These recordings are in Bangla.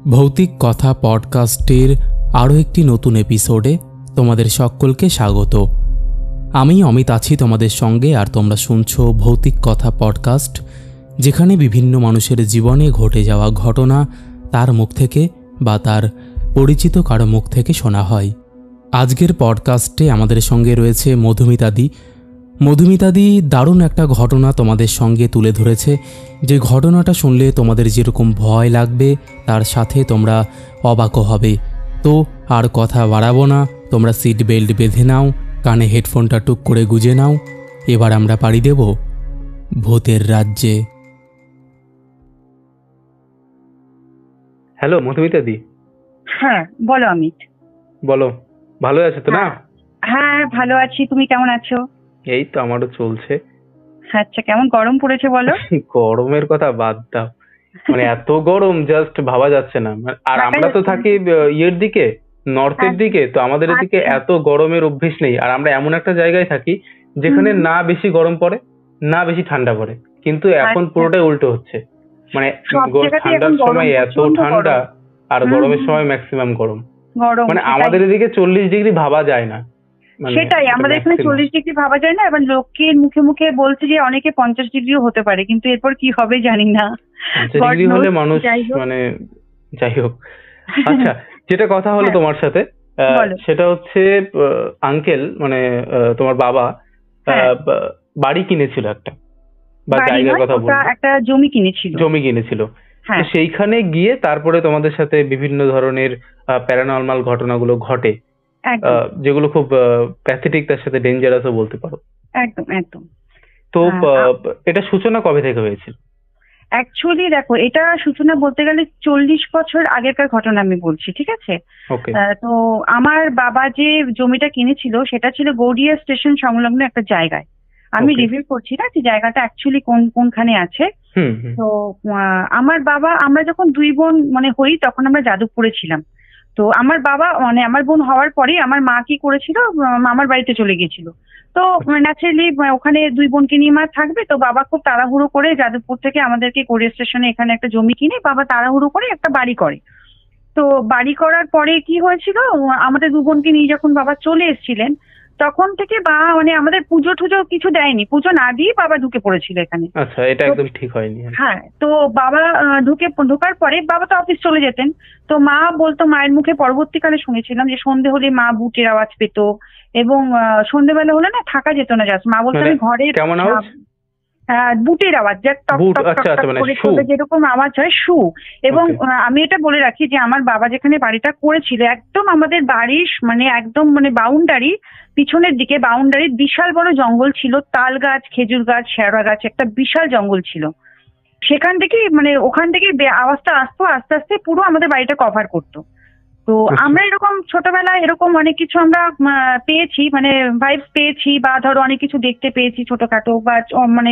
ভৌতিক কথা পডকাস্টের আরও একটি নতুন এপিসোডে তোমাদের সকলকে স্বাগত। আমি অমিত আছি তোমাদের সঙ্গে, আর তোমরা শুনছো ভৌতিক কথা পডকাস্ট, যেখানে বিভিন্ন মানুষের জীবনে ঘটে যাওয়া ঘটনা তার মুখ থেকে বা তার পরিচিত কারো মুখ থেকে শোনা হয়। আজকের পডকাস্টে আমাদের সঙ্গে রয়েছে মধুমিতাদি। মধুমিতাদি দারুণ একটা ঘটনা তোমাদের সঙ্গে তুলে ধরেছে, যে ঘটনাটা শুনলে তোমাদের যেরকম ভয় লাগবে তার সাথে তোমরা অবাকও হবে। তো আর কথা বাড়াবো না, তোমরা সিট বেল্ট বেঁধে নাও, কানে হেডফোনটা টুক করে গুজে নাও। এবার আমরা পাড়ি দেব ভূতের রাজ্যে। হ্যালো মধুমিতাদি। হ্যাঁ বলো অমিত। বলো, ভালো আছো তো? না হ্যাঁ ভালো আছি, তুমি কেমন আছো? এই তো আমারও চলছে। আচ্ছা, কেমন গরম পড়েছে বলো? গরমের কথা বাদ দাও, মানে এত গরম জাস্ট ভাবা যাচ্ছে না। আর আমরা তো থাকি ইয়ের দিকে, নর্থের দিকে, তো আমাদের এদিকে এত গরমের অভ্যেস নেই। আর আমরা এমন একটা জায়গায় থাকি যেখানে না বেশি গরম পড়ে না বেশি ঠান্ডা পড়ে, কিন্তু এখন পুরোটাই উল্টো হচ্ছে। মানে ঠান্ডার সময় এত ঠান্ডা আর গরমের সময় ম্যাক্সিমাম গরম। মানে আমাদের এদিকে 40 ডিগ্রি ভাবা যায় না। সেটাই, আমাদের এখানে 40 ডিগ্রি ভাবা যায় না। এবার লোকের মুখে মুখে বলছে যে অনেকে 50 ডিগ্রিও হতে পারে, কিন্তু এরপর কি হবে জানি না। 50 ডিগ্রি হলে মানুষ মানে যাই হোক। আচ্ছা, যেটা কথা হলো তোমার সাথে সেটা হচ্ছে আঙ্কেল মানে তোমার বাবা বাড়ি কিনেছিল একটা, বা জায়গার কথা বলবো, একটা জমি কিনেছিল। সেইখানে গিয়ে তারপরে তোমাদের সাথে বিভিন্ন ধরনের প্যারানর্মাল ঘটনাগুলো ঘটে, যেগুলো খুব প্যাথেটিক, তার সাথে ডেঞ্জারাসও বলতে পারো। একদম একদম। তো এটা সূচনা কবে থেকে হয়েছিল? অ্যাকচুয়ালি দেখো, এটা সূচনা বলতে গেলে 40 বছর আগেরকার ঘটনা আমি বলছি, ঠিক আছে? তো আমার বাবা যে জমিটা কিনেছিল সেটা ছিল গৌড়িয়া স্টেশন সংলগ্ন একটা জায়গায়। আমি রিভিউ করছি না যে জায়গাটা অ্যাকচুয়ালি কোনখানে আছে। তো আমার বাবা, আমরা যখন দুই বোন মানে হই তখন আমরা যাদবপুরে ছিলাম। তো আমার বাবা মানে আমার বোন হওয়ার পরে আমার মা কি করেছিল, আমার বাড়িতে চলে গিয়েছিল। তো ন্যাচারালি ওখানে দুই বোনকে নিয়ে মা থাকবে, তো বাবা খুব তাড়াহুড়ো করে যাদবপুর থেকে আমাদেরকে গড়িয়া স্টেশনে এখানে একটা জমি কিনে বাবা তাড়াহুড়ো করে একটা বাড়ি করে। তো বাড়ি করার পরে কি হয়েছিল, আমাদের দু বোনকে নিয়ে যখন বাবা চলে এসেছিলেন তখন থেকে মানে আমাদের পুজো টুজো কিছু দেয়নি, পুজো না দিয়ে বাবা ঢুকে পড়েছিল এখানে। আচ্ছা, এটা একদম ঠিক হয়নি। হ্যাঁ, তো বাবা ঢোকার পরে বাবা তো অফিস চলে যেতেন। তো মা বলতো, মায়ের মুখে পরবর্তীকালে শুনেছিলাম যে সন্ধে হলে মা বুটের আওয়াজ পেত, এবং সন্ধেবেলা হলে না থাকা যেত না, জাস্ট মা বলতো আমি ঘরের বুটের আওয়াজ, যেরকম আওয়াজ হয় শু। এবং আমি এটা বলে রাখি যে আমার বাবা যেখানে বাড়িটা করেছিল একদম আমাদের বাড়ির মানে একদম মানে বাউন্ডারি, পিছনের দিকে বাউন্ডারির বিশাল বড় জঙ্গল ছিল, তাল গাছ, খেজুর গাছ, শেওড়া গাছ, একটা বিশাল জঙ্গল ছিল। সেখান থেকে মানে ওখান থেকে আওয়াজটা আসতো, আস্তে আস্তে পুরো আমাদের বাড়িটা কভার করতো। তো আমরা এরকম ছোটবেলায় এরকম অনেক কিছু আমরা পেয়েছি, মানে ভাইবস পেয়েছি, বা ধরো অনেক কিছু দেখতে পেয়েছি ছোটখাটো, বা মানে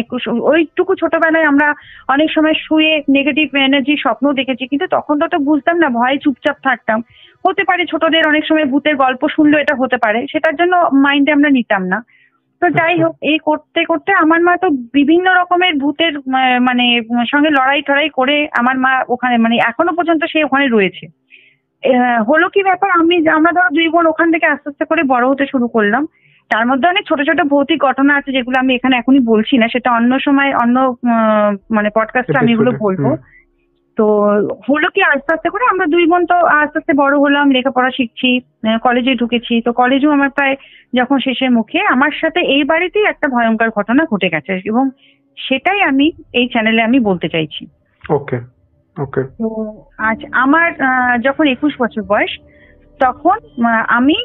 ওইটুকু ছোটবেলায় আমরা অনেক সময় শুয়ে নেগেটিভ এনার্জি স্বপ্ন দেখেছি, কিন্তু তখন তো বুঝতাম না, ভয়ে চুপচাপ থাকতাম। হতে পারে ছোটদের অনেক সময় ভূতের গল্প শুনলেও এটা হতে পারে, সেটার জন্য মাইন্ডে আমরা নিতাম না। তো যাই হোক, এই করতে করতে আমার মা তো বিভিন্ন রকমের ভূতের মানে সঙ্গে লড়াই টড়াই করে আমার মা ওখানে মানে এখনো পর্যন্ত সে ওখানে রয়েছে। হলো কি ব্যাপার, আমরা ধরো দুই বোন ওখান থেকে আস্তে আস্তে করে বড় হতে শুরু করলাম। তার মধ্যে অনেক ছোট ছোট ভৌতিক ঘটনা আছে যেগুলো আমি এখানে এখনই বলছি না, সেটা অন্য সময় অন্য মানে পডকাস্টে আমি এগুলো বলবো। তো হলো কি, আস্তে আস্তে করে আমরা দুই বোন তো আস্তে আস্তে বড় হলাম, লেখাপড়া শিখছি, কলেজে ঢুকেছি। তো কলেজেও আমার প্রায় যখন শেষের মুখে আমার সাথে এই বাড়িতেই একটা ভয়ঙ্কর ঘটনা ঘটে গেছে, এবং সেটাই আমি এই চ্যানেলে আমি বলতে চাইছি। তো আজ আমার যখন 21 বছর বয়স, তখন আমি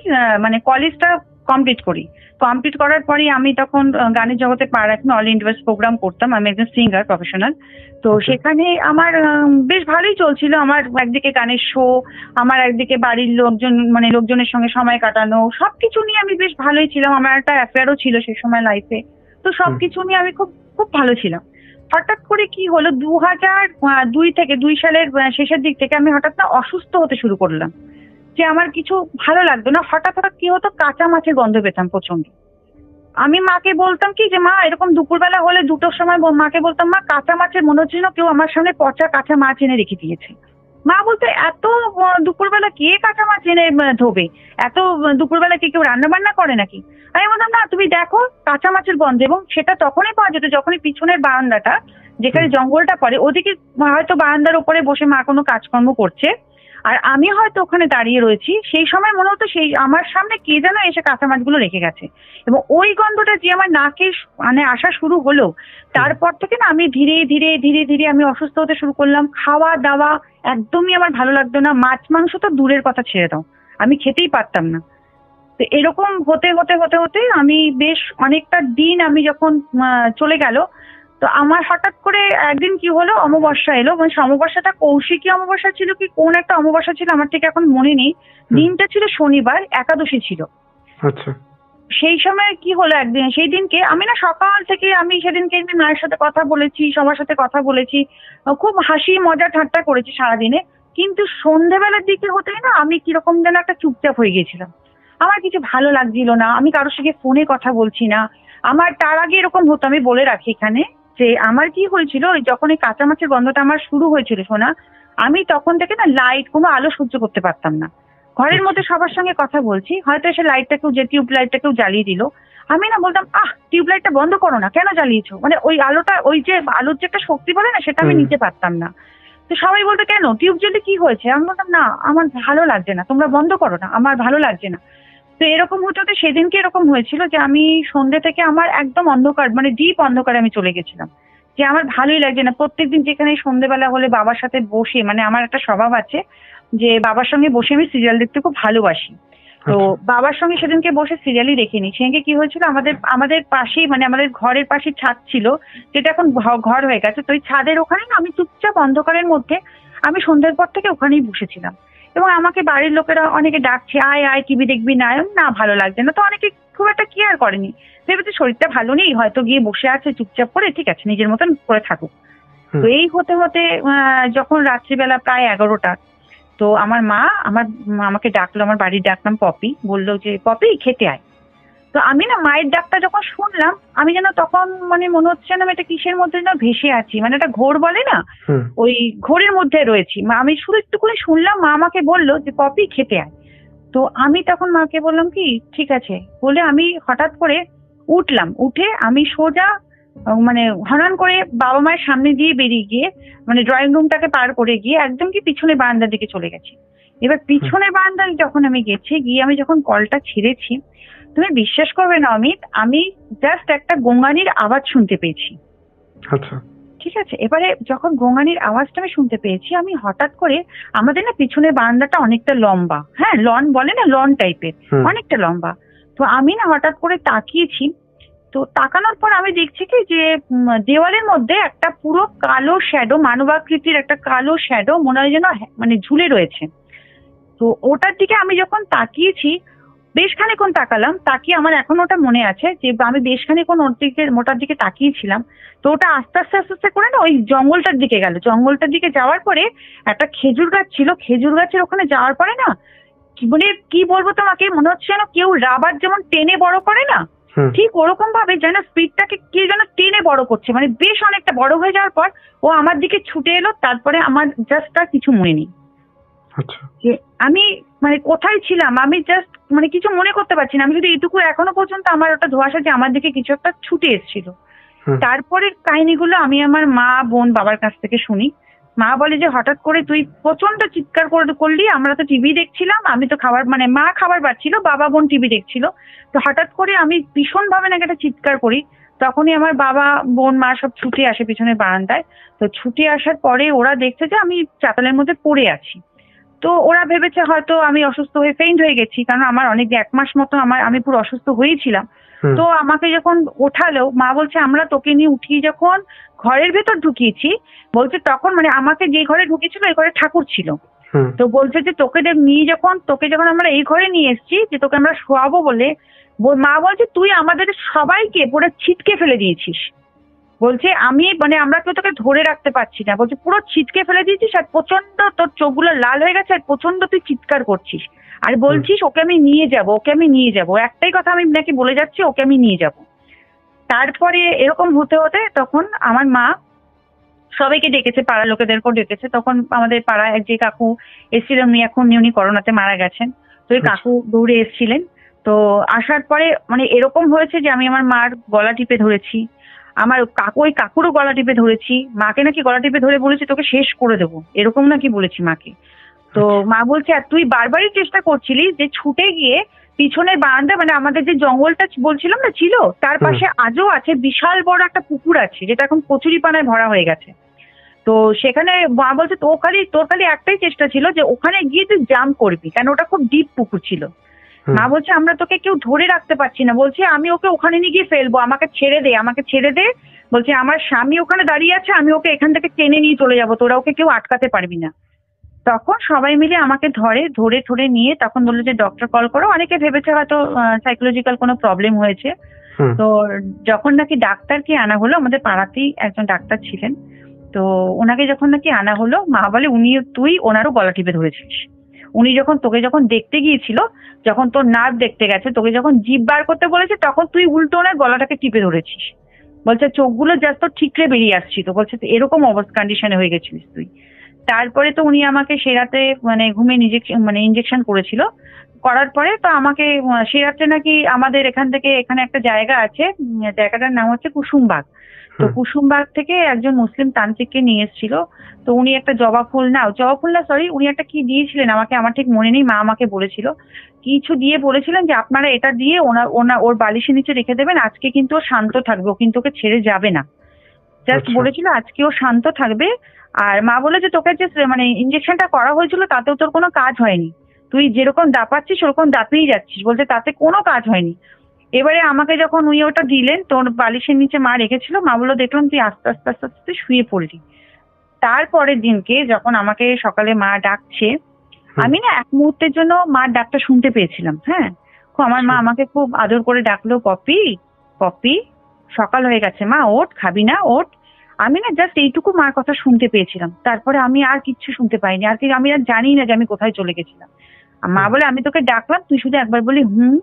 মানে কলেজটা কমপ্লিট করার পরে আমি তখন গানের জগতে পা রাখি, অল ইন্ডিয়া প্রোগ্রাম করতাম, আমি একজন সিঙ্গার প্রফেশনাল। তো সেখানে আমার বেশ ভালোই চলছিল, আমার একদিকে গানের শো, আমার একদিকে বাড়ির লোকজনের সঙ্গে সময় কাটানো, সবকিছু নিয়ে আমি বেশ ভালোই ছিলাম। আমার একটা অ্যাফেয়ারও ছিল সে সময় লাইফে, তো সবকিছু নিয়ে আমি খুব খুব ভালো ছিলাম। হঠাৎ করে কি হলো, 2002 সালের শেষের দিক থেকে আমি হঠাৎ না অসুস্থ হতে শুরু করলাম, যে আমার কিছু ভালো লাগতো না। হঠাৎ কি হতো, কাঁচা মাছের গন্ধ পেতাম প্রচন্ড। আমি মাকে বলতাম কি যে মা, এরকম দুপুরবেলা হলে 2টোর সময় মাকে বলতাম, মা কাঁচা মাছের মনে হচ্ছিল কেউ আমার সামনে পচা কাঁচা মাছ এনে রেখে দিয়েছে। মা বলতো এত দুপুরবেলা কে কাঁচা মাছ এনে ধোবে, এত দুপুরবেলা কি কেউ রান্না বান্না করে নাকি? আমি বললাম না তুমি দেখো কাঁচা মাছের গন্ধ, এবং সেটা তখনই পাওয়া যেত যখনই পিছনের বারান্দাটা যেখানে জঙ্গলটা পড়ে ওদিকে হয়তো বারান্দার উপরে বসে মা কোনো কাজকর্ম করছে আর আমি হয়তো ওখানে দাঁড়িয়ে রয়েছি, সেই সময় মনে হতো সেই আমার সামনে কে যেন এসে কাঁচা মাছগুলো রেখে গেছে। এবং ওই গন্ধটা যে আমার নাকে মানে আসা শুরু হলো, তারপর থেকে না আমি ধীরে ধীরে ধীরে ধীরে আমি অসুস্থ হতে শুরু করলাম। খাওয়া দাওয়া একদমই আমার ভালো লাগতো না, মাছ মাংস তো দূরের কথা ছেড়ে দাও, আমি খেতেই পারতাম না। তো এরকম হতে হতে হতে হতে আমি বেশ অনেকটা দিন আমি যখন চলে গেল, তো আমার হঠাৎ করে একদিন কি হলো, অমাবস্যা এলো, মানে অমাবস্যাটা কৌশিকী অমাবস্যা ছিল কি কোন একটা অমাবস্যা ছিল আমার ঠিক এখন মনে নেই। দিনটা ছিল শনিবার, একাদশী ছিল। আচ্ছা। সেই সময় কি হলো একদিন, সেই দিনকে আমি না সকাল থেকে আমি সেদিনকে মায়ের সাথে কথা বলেছি, সবার সাথে কথা বলেছি, খুব হাসি মজা ঠাট্টা করেছি সারাদিনে, কিন্তু সন্ধ্যেবেলার দিকে হতেই না আমি কিরকম যেন একটা চুপচাপ হয়ে গেছিলাম। আমার কিছু ভালো লাগছিল না, আমি কারোর সঙ্গে ফোনে কথা বলছি না। আমার তার আগে এরকম হতো, আমি বলে রাখি এখানে যে আমার কি হয়েছিল, ওই যখন এই কাঁচা মাছের গন্ধটা আমার শুরু হয়েছিল শোনা, আমি তখন থেকে না লাইট কোনো আলো সহ্য করতে পারতাম না। ঘরের মধ্যে সবার সঙ্গে কথা বলছি, হয়তো এসে লাইটটা কেউ যে টিউব লাইটটা কেউ জ্বালিয়ে দিল, আমি না বলতাম টিউব লাইটটা বন্ধ করো না, কেন জ্বালিয়েছো, মানে ওই আলোটা ওই যে আলোর যে একটা শক্তি বলে না সেটা আমি নিতে পারতাম না। তো সবাই বলতো কেন টিউব জ্বলে কি হয়েছে, আমি বলতাম না আমার ভালো লাগছে না, তোমরা বন্ধ করো না, আমার ভালো লাগছে না। তো এরকম হতে হতে সেদিনকে এরকম হয়েছিল যে আমি সন্ধ্যে থেকে আমার একদম অন্ধকার মানে ডিপ অন্ধকারে আমি চলে গেছিলাম, যে আমার ভালোই লাগছে না। প্রত্যেকদিন যেখানে সন্ধ্যেবেলা হলে বাবার সাথে বসে, মানে আমার একটা স্বভাব আছে যে বাবার সঙ্গে বসে আমি সিরিয়াল দেখতে খুব ভালোবাসি, তো বাবার সঙ্গে সেদিনকে বসে সিরিয়ালই দেখিনি। সেদিনকে কি হয়েছিল, আমাদের পাশেই মানে আমাদের ঘরের পাশে ছাদ ছিল, যেটা এখন ঘর হয়ে গেছে, তো ওই ছাদের ওখানে না আমি চুপচাপ অন্ধকারের মধ্যে আমি সন্ধ্যের পর থেকে ওখানেই বসেছিলাম। এবং আমাকে বাড়ির লোকেরা অনেকে ডাকছে আয় আয় টিভি দেখবি, না না ভালো লাগছে না, তো অনেকে খুব একটা কেয়ার করেনি, ভেবেছে শরীরটা ভালো নেই হয়তো গিয়ে বসে আছে চুপচাপ করে, ঠিক আছে নিজের মতন করে থাকুক। তো এই হতে হতে যখন রাত্রিবেলা প্রায় 11টা, তো আমার মা আমাকে ডাকলো, আমার বাড়ির ডাক নাম পপি, বললো যে পপি খেতে আয়। তো আমি না মায়ের ডাকটা যখন শুনলাম, আমি যেন তখন মানে মনে হচ্ছে না এটা কিসের মধ্যে না ভেসে আছি, মানে একটা ঘোর বলে না, ওই ঘোরের মধ্যে রয়েছি। আমি শুধু একটু করে শুনলাম, মা আমাকে বললো যে পপি খেতে আয়। তো আমি তখন মাকে বললাম কি ঠিক আছে বলে আমি হঠাৎ করে উঠলাম, উঠে আমি সোজা মানে হনন করে বাবা মায়ের সামনে দিয়ে বেরিয়ে গিয়ে মানে ড্রয়িং রুমটাকে পার করে গিয়ে একদম কি পিছনে বারান্দার দিকে চলে গেছি। এবার পিছনে বারান্দায় যখন আমি গেছি, গিয়ে আমি যখন কলটা ছেড়েছি, তুমি বিশ্বাস করবে না অমিত, আমি জাস্ট একটা গোঙানির আওয়াজ শুনতে পেয়েছি। আচ্ছা ঠিক আছে, এবারে যখন গোঙানির আওয়াজটা আমি শুনতে পেয়েছি, আমি হঠাৎ করে আমাদের না পিছনের বারান্দাটা অনেকটা লম্বা, হ্যাঁ লন বলে না, লন টাইপের অনেকটা লম্বা। তো আমি না হঠাৎ করে তাকিয়েছি, তো তাকানোর পর আমি দেখছি কি যে দেওয়ালের মধ্যে একটা পুরো কালো শ্যাডো, মানবাকৃতির একটা কালো শ্যাডো মনে হয় যেন মানে ঝুলে রয়েছে। তো ওটার দিকে আমি যখন তাকিয়েছি, বেশ খানিকক্ষণ তাকালাম, তাকিয়ে আমার এখন ওটা মনে আছে যে আমি বেশ খানিকক্ষণ ওটার দিকে তাকিয়েছিলাম। তো ওটা আস্তে আস্তে আস্তে আস্তে করে না ওই জঙ্গলটার দিকে গেল, জঙ্গলটার দিকে যাওয়ার পরে একটা খেজুর গাছ ছিল, খেজুর গাছের ওখানে যাওয়ার পরে না মানে কি বলবো তোমাকে, মনে হচ্ছে যেন কেউ রাবার যেমন টেনে বড় করে না, ঠিক ওরকম ভাবে যেন স্পিডটাকে কে যেন টেনে বড় করছে, মানে বেশ অনেকটা বড় হয়ে যাওয়ার পর ও আমার দিকে ছুটে এলো। তারপরে আমার জাস্ট আর কিছু মনে নেই যে আমি মানে কোথায় ছিলাম, আমি জাস্ট মানে কিছু মনে করতে পারছি না। আমি যদি এইটুকু এখনো পর্যন্ত আমার ওটা ধোঁয়াশা যে আমার দিকে কিছু একটা ছুটে এসেছিল। তারপরের কাহিনীগুলো আমি আমার মা বোন বাবার কাছ থেকে শুনি। মা বলে যে হঠাৎ করে তুই প্রচন্ড চিৎকার করলি, আমরা তো টিভি দেখছিলাম, আমি তো খাবার মানে মা খাবার পাচ্ছিল, বাবা বোন টিভি দেখছিল, তো হঠাৎ করে আমি ভীষণ ভাবে নাকি একটা চিৎকার করি। তখনই আমার বাবা বোন মা সব ছুটে আসে পিছনে বারান্দায়। তো ছুটে আসার পরে ওরা দেখছে যে আমি চাতালের মধ্যে পড়ে আছি। তো ওরা ভেবেছে হয়তো আমি অসুস্থ হয়ে ফেইন্ট হয়ে গেছি, কারণ আমার অনেক 1 মাস মতো আমি পুরো অসুস্থ হয়েছিলাম। তো আমাকে যখন ওঠালো, মা বলছে আমরা তোকে নিয়ে উঠিয়ে যখন ঘরের ভেতর ঢুকিয়েছি, বলছে তখন মানে আমাকে যে ঘরে ঢুকিয়েছিল এই ঘরে ঠাকুর ছিল। তো বলছে যে তোকে যখন আমরা এই ঘরে নিয়ে এসেছি, যে তোকে আমরা শোয়াবো বলে, মা বলছে তুই আমাদের সবাইকে পুরো ছিটকে ফেলে দিয়েছিস। বলছে আমি মানে আমরা কেউ তোকে ধরে রাখতে পারছি না, বলছে পুরো ছিটকে ফেলে দিয়েছিস, আর প্রচন্ড তোর চোখগুলো লাল হয়ে গেছে, আর প্রচন্ড তুই চিৎকার করছিস, আর বলছিস ওকে আমি নিয়ে যাবো, একটাই কথা আমি নাকি বলে যাচ্ছি, ওকে আমি নিয়ে যাব। তারপরে এরকম হতে হতে তখন আমার মা সবাইকে ডেকেছে, পাড়ার লোকেদেরকেও ডেকেছে। তখন আমাদের পাড়ায় যে কাকু এসেছিলেন, উনি করোনাতে মারা গেছেন। তো ওই কাকু দৌড়ে এসেছিলেন। তো আসার পরে মানে এরকম হয়েছে যে আমি আমার মার গলা টিপে ধরেছি, আমার ওই কাকুরও গলা টিপে ধরেছি, মাকে নাকি গলা টিপে ধরে বলেছি তোকে শেষ করে দেবো, এরকম নাকি বলেছি মাকে। তো মা বলছে আর তুই বারবারই চেষ্টা করছিলি যে ছুটে গিয়ে পিছনের বারান্দা, মানে আমাদের যে জঙ্গলটা বলছিলাম না ছিল, তার পাশে আজও আছে বিশাল বড় একটা পুকুর আছে, যেটা এখন কচুরিপানায় ভরা হয়ে গেছে। তো সেখানে মা বলছে তোর খালি একটাই চেষ্টা ছিল যে ওখানে গিয়ে তুই জাম্প করবি, কারণ ওটা খুব ডিপ পুকুর ছিল। মা বলছে আমরা তোকে কেউ ধরে রাখতে পারছি না, বলছে আমি ওকে ওখানে নিয়ে গিয়ে ফেলবো, আমাকে ছেড়ে দে। বলছে আমার স্বামী ওখানে দাঁড়িয়ে আছে, আমি ওকে এখান থেকে টেনে নিয়ে চলে যাবো, তোরা ওকে কেউ আটকাতে পারবি না। তখন সবাই মিলে আমাকে ধরে নিয়ে তখন বললো যে ডক্টর কল করো। অনেকে ভেবেছে হয়তো সাইকোলজিক্যাল কোনো প্রবলেম হয়েছে। তো যখন নাকি ডাক্তারকে আনা হলো, আমাদের পাড়াতেই একজন ডাক্তার ছিলেন, তো ওনাকে যখন নাকি আনা হলো, মা বলে তুই ওনারও গলা টিপে ধরেছিস। উনি তোকে যখন দেখতে গিয়েছিল, যখন তোর নার্ভ দেখতে গেছে, তোকে যখন জিভ বার করতে বলেছে, তখন তুই উল্টো ওনার গলাটাকে টিপে ধরেছিস। বলছে চোখগুলো জাস্ট তোর ঠিকরে বেরিয়ে আসছিল, বলছে এরকম অবস্থা কন্ডিশনে হয়ে গেছিলিস তুই। তারপরে তো উনি আমাকে সে রাতে মানে ঘুমে ইঞ্জেকশন করেছিল। করার পরে তো আমাকে সে রাত্রে নাকি আমাদের এখান থেকে এখানে একটা জায়গা আছে, জায়গাটার নাম হচ্ছে কুসুমবাগ। তো কুসুমবাগ থেকে একজন মুসলিম তান্ত্রিককে নিয়ে এসেছিল। তো উনি একটা জবা ফুল না সরি, উনি একটা কি দিয়েছিলেন আমাকে, আমার ঠিক মনে নেই, মা আমাকে বলেছিল কিছু দিয়ে বলেছিলেন যে আপনারা এটা দিয়ে ওর বালিশের নিচে রেখে দেবেন, আজকে কিন্তু ও শান্ত থাকবে, ও কিন্তু ওকে ছেড়ে যাবে না। জাস্ট বলেছিল আজকে ও শান্ত থাকবে। আর মা বলে যে তোকে যে মানে ইঞ্জেকশনটা করা হয়েছিল তাতেও তোর কোনো কাজ হয়নি, তুই যেরকম দাপাচ্ছিস ওরকম দাপিয়ে যাচ্ছিস, বলছে তাতে কোনো কাজ হয়নি। এবারে আমাকে যখন উনি ওটা দিলেন, তোর বালিশের নিচে মা রেখেছিল, মা বললো দেখলাম তুই আস্তে আস্তে আস্তে আস্তে শুয়ে পড়লি। তারপরের দিনকে যখন আমাকে সকালে মা ডাকছে, আমি না এক মুহূর্তের জন্য মার ডাকটা শুনতে পেয়েছিলাম। হ্যাঁ, আমার মা আমাকে খুব আদর করে ডাকলো, পপি পপি, সকাল হয়ে গেছে মা, ওঠ, খাবি না, ওঠ। আমি না জাস্ট এইটুকু মার কথা শুনতে পেয়েছিলাম, তারপরে আমি আর কিচ্ছু শুনতে পাইনি, আমি আর জানি না যে আমি কোথায় চলে গেছিলাম। মা বলে আমি তোকে ডাকলাম, তুই শুধু একবার বলি হুম।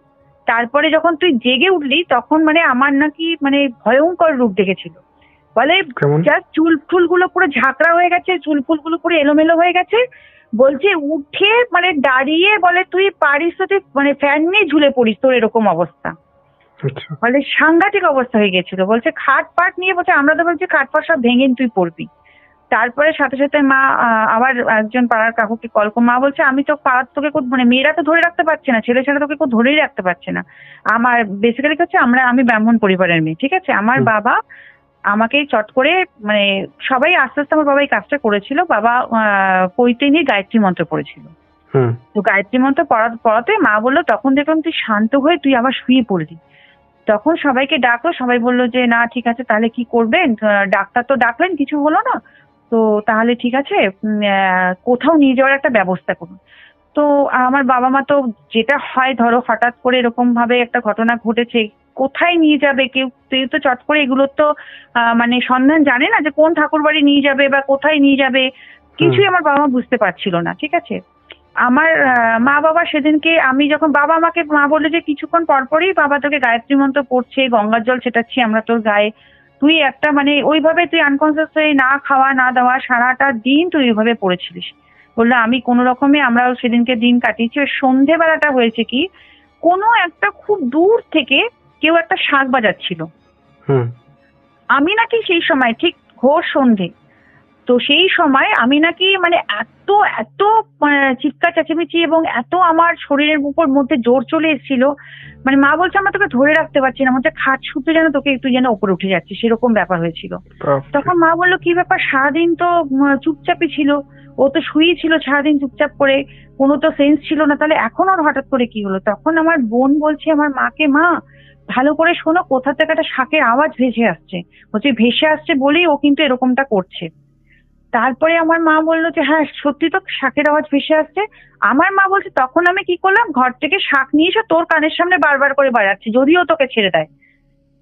তারপরে যখন তুই জেগে উঠলি, তখন মানে আমার নাকি মানে ভয়ঙ্কর রূপ দেখেছিল। বলে জাস্ট চুল ফুলগুলো পুরো ঝাঁকড়া হয়ে গেছে, চুল ফুলগুলো পুরো এলোমেলো হয়ে গেছে। বলছে উঠে মানে দাঁড়িয়ে বলে তুই পারিস তো তুই মানে ফ্যান নিয়ে ঝুলে পড়িস, তোর এরকম অবস্থা। বলে সাংঘাতিক অবস্থা হয়ে গেছিল। বলছে খাট পাট নিয়ে, বলছে আমরা তো বলছি খাট পাট সব ভেঙে তুই পড়বি। তারপরে সাথে সাথে মা আবার একজন পাড়ার কাকুকে কল করে, মা বলছে আমি তো পাড়ার তোকে মানে মেয়েরা তো ধরে রাখতে পারছে না, ছেলে ছেলে তোকে কেউ ধরেই রাখতে পারছে না। আমার বেসিক্যালি হচ্ছে আমি ব্রাহ্মণ পরিবারের মেয়ে, ঠিক আছে। আমার বাবা আমাকে চট করে মানে সবাই আস্তে আস্তে আমার বাবা এই কাজটা করেছিল। বাবা পৈতে নিয়ে গায়ত্রী মন্ত্র পড়েছিল। তো গায়ত্রী মন্ত্র পড়াতে মা বললো তখন দেখলাম তুই শান্ত হয়ে তুই আবার শুয়ে পড়লি। তখন সবাইকে ডাকলো, সবাই বললো যে না ঠিক আছে, তাহলে কি করবেন, ডাক্তার তো ডাকলেন, কিছু হলো না, তো তাহলে ঠিক আছে কোথাও নিয়ে যাওয়ার একটা ব্যবস্থা করুন। তো আমার বাবা মা তো যেটা হয় ধরো হঠাৎ করে এরকম ভাবে একটা ঘটনা ঘটেছে, কোথায় নিয়ে যাবে কেউ তো চট করে এগুলো তো মানে সন্ধান জানে না যে কোন ঠাকুর বাড়ি নিয়ে যাবে বা কোথায় নিয়ে যাবে, কিছুই আমার বাবা মা বুঝতে পারছিল না, ঠিক আছে। আমার মা বাবা সেদিনকে আমি যখন মা বললো যে কিছুক্ষণ পরপরই বাবা তোকে গায়ত্রী মন্ত্র পড়ছে, গঙ্গার জল ছেটাচ্ছি আমরা তোর গায়ে, তুই একটা মানে ওইভাবে তুই আনকনসিয়াস হয়ে না খাওয়া না দাওয়া সারাটা দিন তুই ওইভাবে পড়েছিলিস। বললো আমি কোনো রকমে আমরা সেদিনকে দিন কাটিয়েছি। ওই সন্ধেবেলাটা হয়েছে কি, কোনো একটা খুব দূর থেকে কেউ একটা শাঁখ বাজাচ্ছিল। আমি নাকি সেই সময় ঠিক ঘোর সন্ধে, তো সেই সময় আমি নাকি মানে এত এত চিৎকার চেঁচামেচি এবং এত আমার শরীরের উপর মধ্যে জোর চলে এসেছিল, মানে মা বলছে আমরা তোকে ধরে রাখতে পারছি না, মধ্যে খাট শুতে যেন তোকে একটু যেন উপরে উঠে যাচ্ছে, সেরকম ব্যাপার হয়েছিল। তখন মা বললো কি ব্যাপার, সারাদিন তো চুপচাপই ছিল, ও তো শুয়েই ছিল সারাদিন চুপচাপ করে, কোনো তো সেন্স ছিল না, তাহলে এখন ওর হঠাৎ করে কি হলো। তখন আমার বোন বলছে আমার মাকে, মা ভালো করে শোনো, কোথা থেকে একটা শাঁখের আওয়াজ ভেসে আসছে, বলছে ভেসে আসছে বলেই ও কিন্তু এরকমটা করছে। তারপরে আমার মা বললো যে হ্যাঁ সত্যি তো শাঁখের আওয়াজ ভেসে আসছে। আমার মা বলছে তখন আমি কি করলাম, ঘর থেকে শাঁখ নিয়ে এসে তোর কানের সামনে বারবার করে বাজাচ্ছি, যদিও তোকে ছেড়ে দেয়।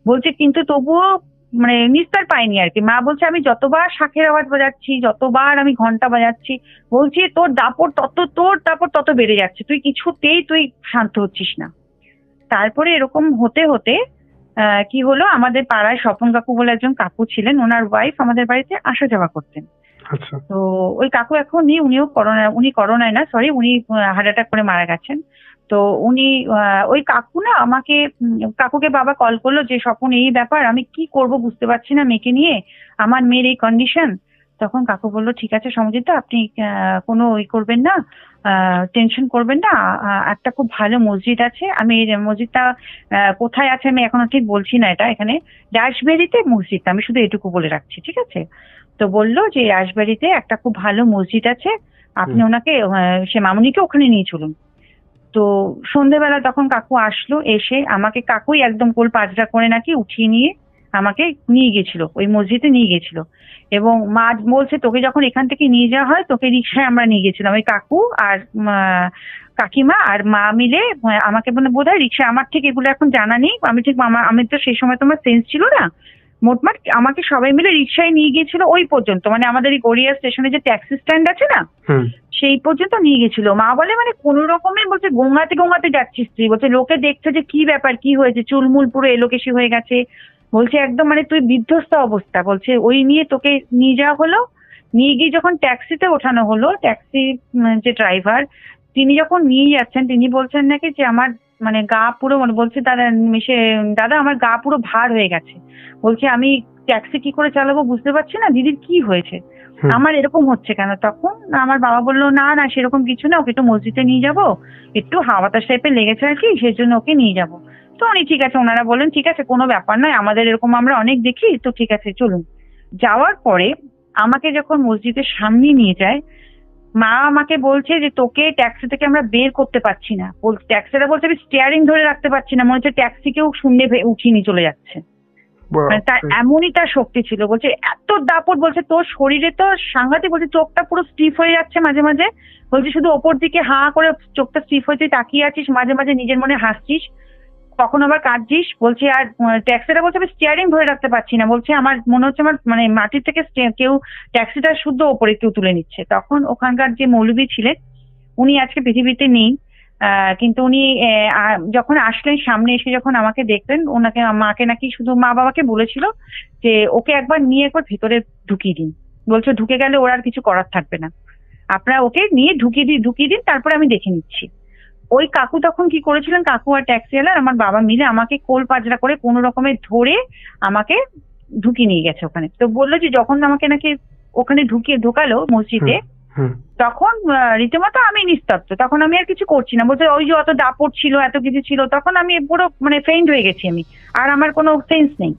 বলছে কিন্তু তবুও মানে নিস্তার পাইনি আর কি। মা বলছে আমি যতবার শাঁখের আওয়াজ বাজাচ্ছি, যতবার আমি ঘন্টা বাজাচ্ছি, বলছি তোর দাপট তত বেড়ে যাচ্ছে, তুই কিছুতেই তুই শান্ত হচ্ছিস না। তারপরে এরকম হতে হতে কি হলো, আমাদের পাড়ায় স্বপন কাকু বলে একজন কাকু ছিলেন, ওনার ওয়াইফ আমাদের বাড়িতে আসা যাওয়া করতেন। আচ্ছা। তো ওই কাকু এখন নেই, উনি করোনায় না, সরি, উনি হার্ট অ্যাটাক করে মারা গেছেন। তো উনি ওই কাকু না আমাকে, কাকুকে বাবা কল করলো যে স্বপন এই ব্যাপার, আমি কি করব বুঝতে পারছি না মেয়েকে নিয়ে, আমার মেয়ের এই কন্ডিশন। তখন কাকু বললো ঠিক আছে সমজিতা, আপনি কোনো করবেন না, টেনশন করবেন না, একটা খুব ভালো মসজিদ আছে, আমি মসজিদটা কোথায় আছে আমি এখনো ঠিক বলছি না, এটা এখানে রাসবেরিতে মসজিদটা, আমি শুধু এটুকু বলে রাখছি, ঠিক আছে? তো বললো যে রাসবাড়িতে একটা খুব ভালো মসজিদ আছে, আপনি ওনাকে সে মামুনিকে ওখানে নিয়ে চলুন। তো সন্ধেবেলা তখন কাকু আসলো, এসে আমাকে কাকুই একদম কোল পাজরা করে নাকি উঠিয়ে নিয়ে আমাকে নিয়ে গেছিল, ওই মসজিদে নিয়ে গেছিল। এবং মা বলছে তোকে যখন এখান থেকে নিয়ে যাওয়া হয় তোকে রিক্সায় আমরা নিয়ে গেছিলাম, ওই কাকু আর কাকিমা আর মা মিলে আমাকে মানে বোধ হয় রিক্সায়, আমার ঠিক এগুলো এখন জানা নেই, আমি ঠিক আমি তো সেই সময় তোমার সেন্স ছিল না, মোটমাট আমাকে সবাই মিলে রিক্সায় নিয়ে গিয়েছিল ওই পর্যন্ত, মানে আমাদের এই গড়িয়া স্টেশনে যে ট্যাক্সি স্ট্যান্ড আছে না, সেই পর্যন্ত নিয়ে গেছিল। মা বলে মানে কোনো রকমের বলছে গোঙাতে গোঙাতে যাচ্ছিস তুই, বলছে লোকে দেখছে যে কি ব্যাপার, কি হয়েছে, চুলমুল পুরো এলোকেশি হয়ে গেছে, বলছে একদম মানে তুই বিধ্বস্ত অবস্থা, বলছে ওই নিয়ে তোকে নিয়ে যাওয়া হলো। নিয়ে গিয়ে যখন ট্যাক্সিতে ওঠানো হলো, ট্যাক্সি যে ড্রাইভার তিনি যখন নিয়ে যাচ্ছেন, তিনি বলছেন নাকি যে আমার মানে গা পুরো, মানে বলছে দাদা আমার গা পুরো ভার হয়ে গেছে, বলছে আমি ট্যাক্সি কি করে চালাবো বুঝতে পারছি না, দিদির কি হয়েছে, আমার এরকম হচ্ছে কেন? তখন আমার বাবা বললো না না সেরকম কিছু না, ওকে একটু মসজিদে নিয়ে যাবো, একটু হাওয়া বাতাস টাইপের লেগেছে আর কি, সেই জন্য ওকে নিয়ে যাবো। তো উনি ঠিক আছে, ওনারা বলেন ঠিক আছে কোনো ব্যাপার নয়, আমাদের এরকম আমরা অনেক দেখি, তো ঠিক আছে চলুন। যাওয়ার পরে আমাকে যখন মসজিদের সামনে নিয়ে যায়, মা আমাকে বলছে যে তোকে ট্যাক্সি থেকে আমরা বের করতে পারছি না, ট্যাক্সিটা বলছে আমি স্টিয়ারিং ধরে রাখতে পারছি না, মনে হচ্ছে ট্যাক্সিকেও শূন্যে উঠিয়ে নিয়ে চলে যাচ্ছে, মানে তার এমনই তার শক্তি ছিল, বলছে এত দাপট, বলছে তোর শরীরে তো সাংঘাতিক, বলছে চোখটা পুরো স্টিফ হয়ে যাচ্ছে মাঝে মাঝে, বলছে শুধু ওপর দিকে হাঁ করে চোখটা স্টিফ হয়ে তুই তাকিয়ে আছিস, মাঝে মাঝে নিজের মনে হাসছিস, কখন আবার কাঁদছিস, বলছে আর ট্যাক্সিটা বলছে আমি স্টিয়ারিং ধরে রাখতে পারছি না, বলছে আমার মনে হচ্ছে আমার মানে মাটির থেকে কেউ ট্যাক্সিটা শুদ্ধ ওপরে কেউ তুলে নিচ্ছে। তখন ওখানকার যে মৌলবি ছিলেন উনি আজকে পৃথিবীতে নেই, কিন্তু উনি যখন আসলেন সামনে এসে যখন আমাকে দেখলেন, ওনাকে মাকে নাকি শুধু মা বাবাকে বলেছিল যে ওকে একবার নিয়ে একবার ভেতরে ঢুকিয়ে দিন, বলছে ঢুকে গেলে ওর আর কিছু করার থাকবে না, আপনারা ওকে নিয়ে ঢুকিয়ে দিন, তারপরে আমি দেখে নিচ্ছি। ওই কাকু তখন কি করেছিলেন, কাকু আর ট্যাক্সিওয়ালা আমার বাবা মিলে আমাকে কোল পাজরা করে কোনো রকমের ধরে আমাকে ঢুকিয়ে নিয়ে গেছে ওখানে। তো বললো যে যখন আমাকে নাকি ওখানে ঢোকালো মসজিদে, তখন রীতিমতো আমি নিস্তব্ধ, তখন আমি আর কিছু করছি না, বলছে ওই যে অত দাপট ছিল এত কিছু ছিল, তখন আমি পুরো মানে ফেইন্ট হয়ে গেছি আমি, আর আমার কোনো সেন্স নেই।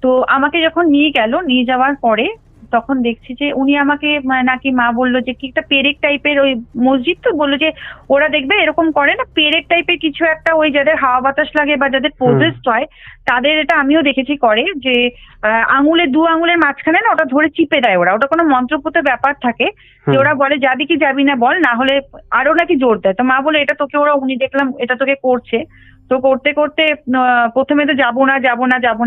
তো আমাকে যখন নিয়ে গেল, নিয়ে যাওয়ার পরে তখন দেখছি যে উনি আমাকে নাকি মা বললো যে কি একটা পেরেক টাইপের, ওই মসজিদ তো বললো যে ওরা দেখবে এরকম করে না, পেরেক টাইপের কিছু একটা, ওই যাদের হাওয়া বাতাস লাগে বা যাদের পজেসড হয় তাদের, এটা আমিও দেখেছি করে, যে দু আঙুলের মাঝখানে না ওটা ধরে চিপে দেয় ওরা, ওটা কোনো মন্ত্রপুত ব্যাপার থাকে, যে ওরা বলে যাবি কি যাবি না বল, না হলে আরো নাকি জোর দেয়। তো মা বলে এটা তোকে উনি দেখলাম এটা তোকে করছে। তো করতে করতে প্রথমে তো যাবো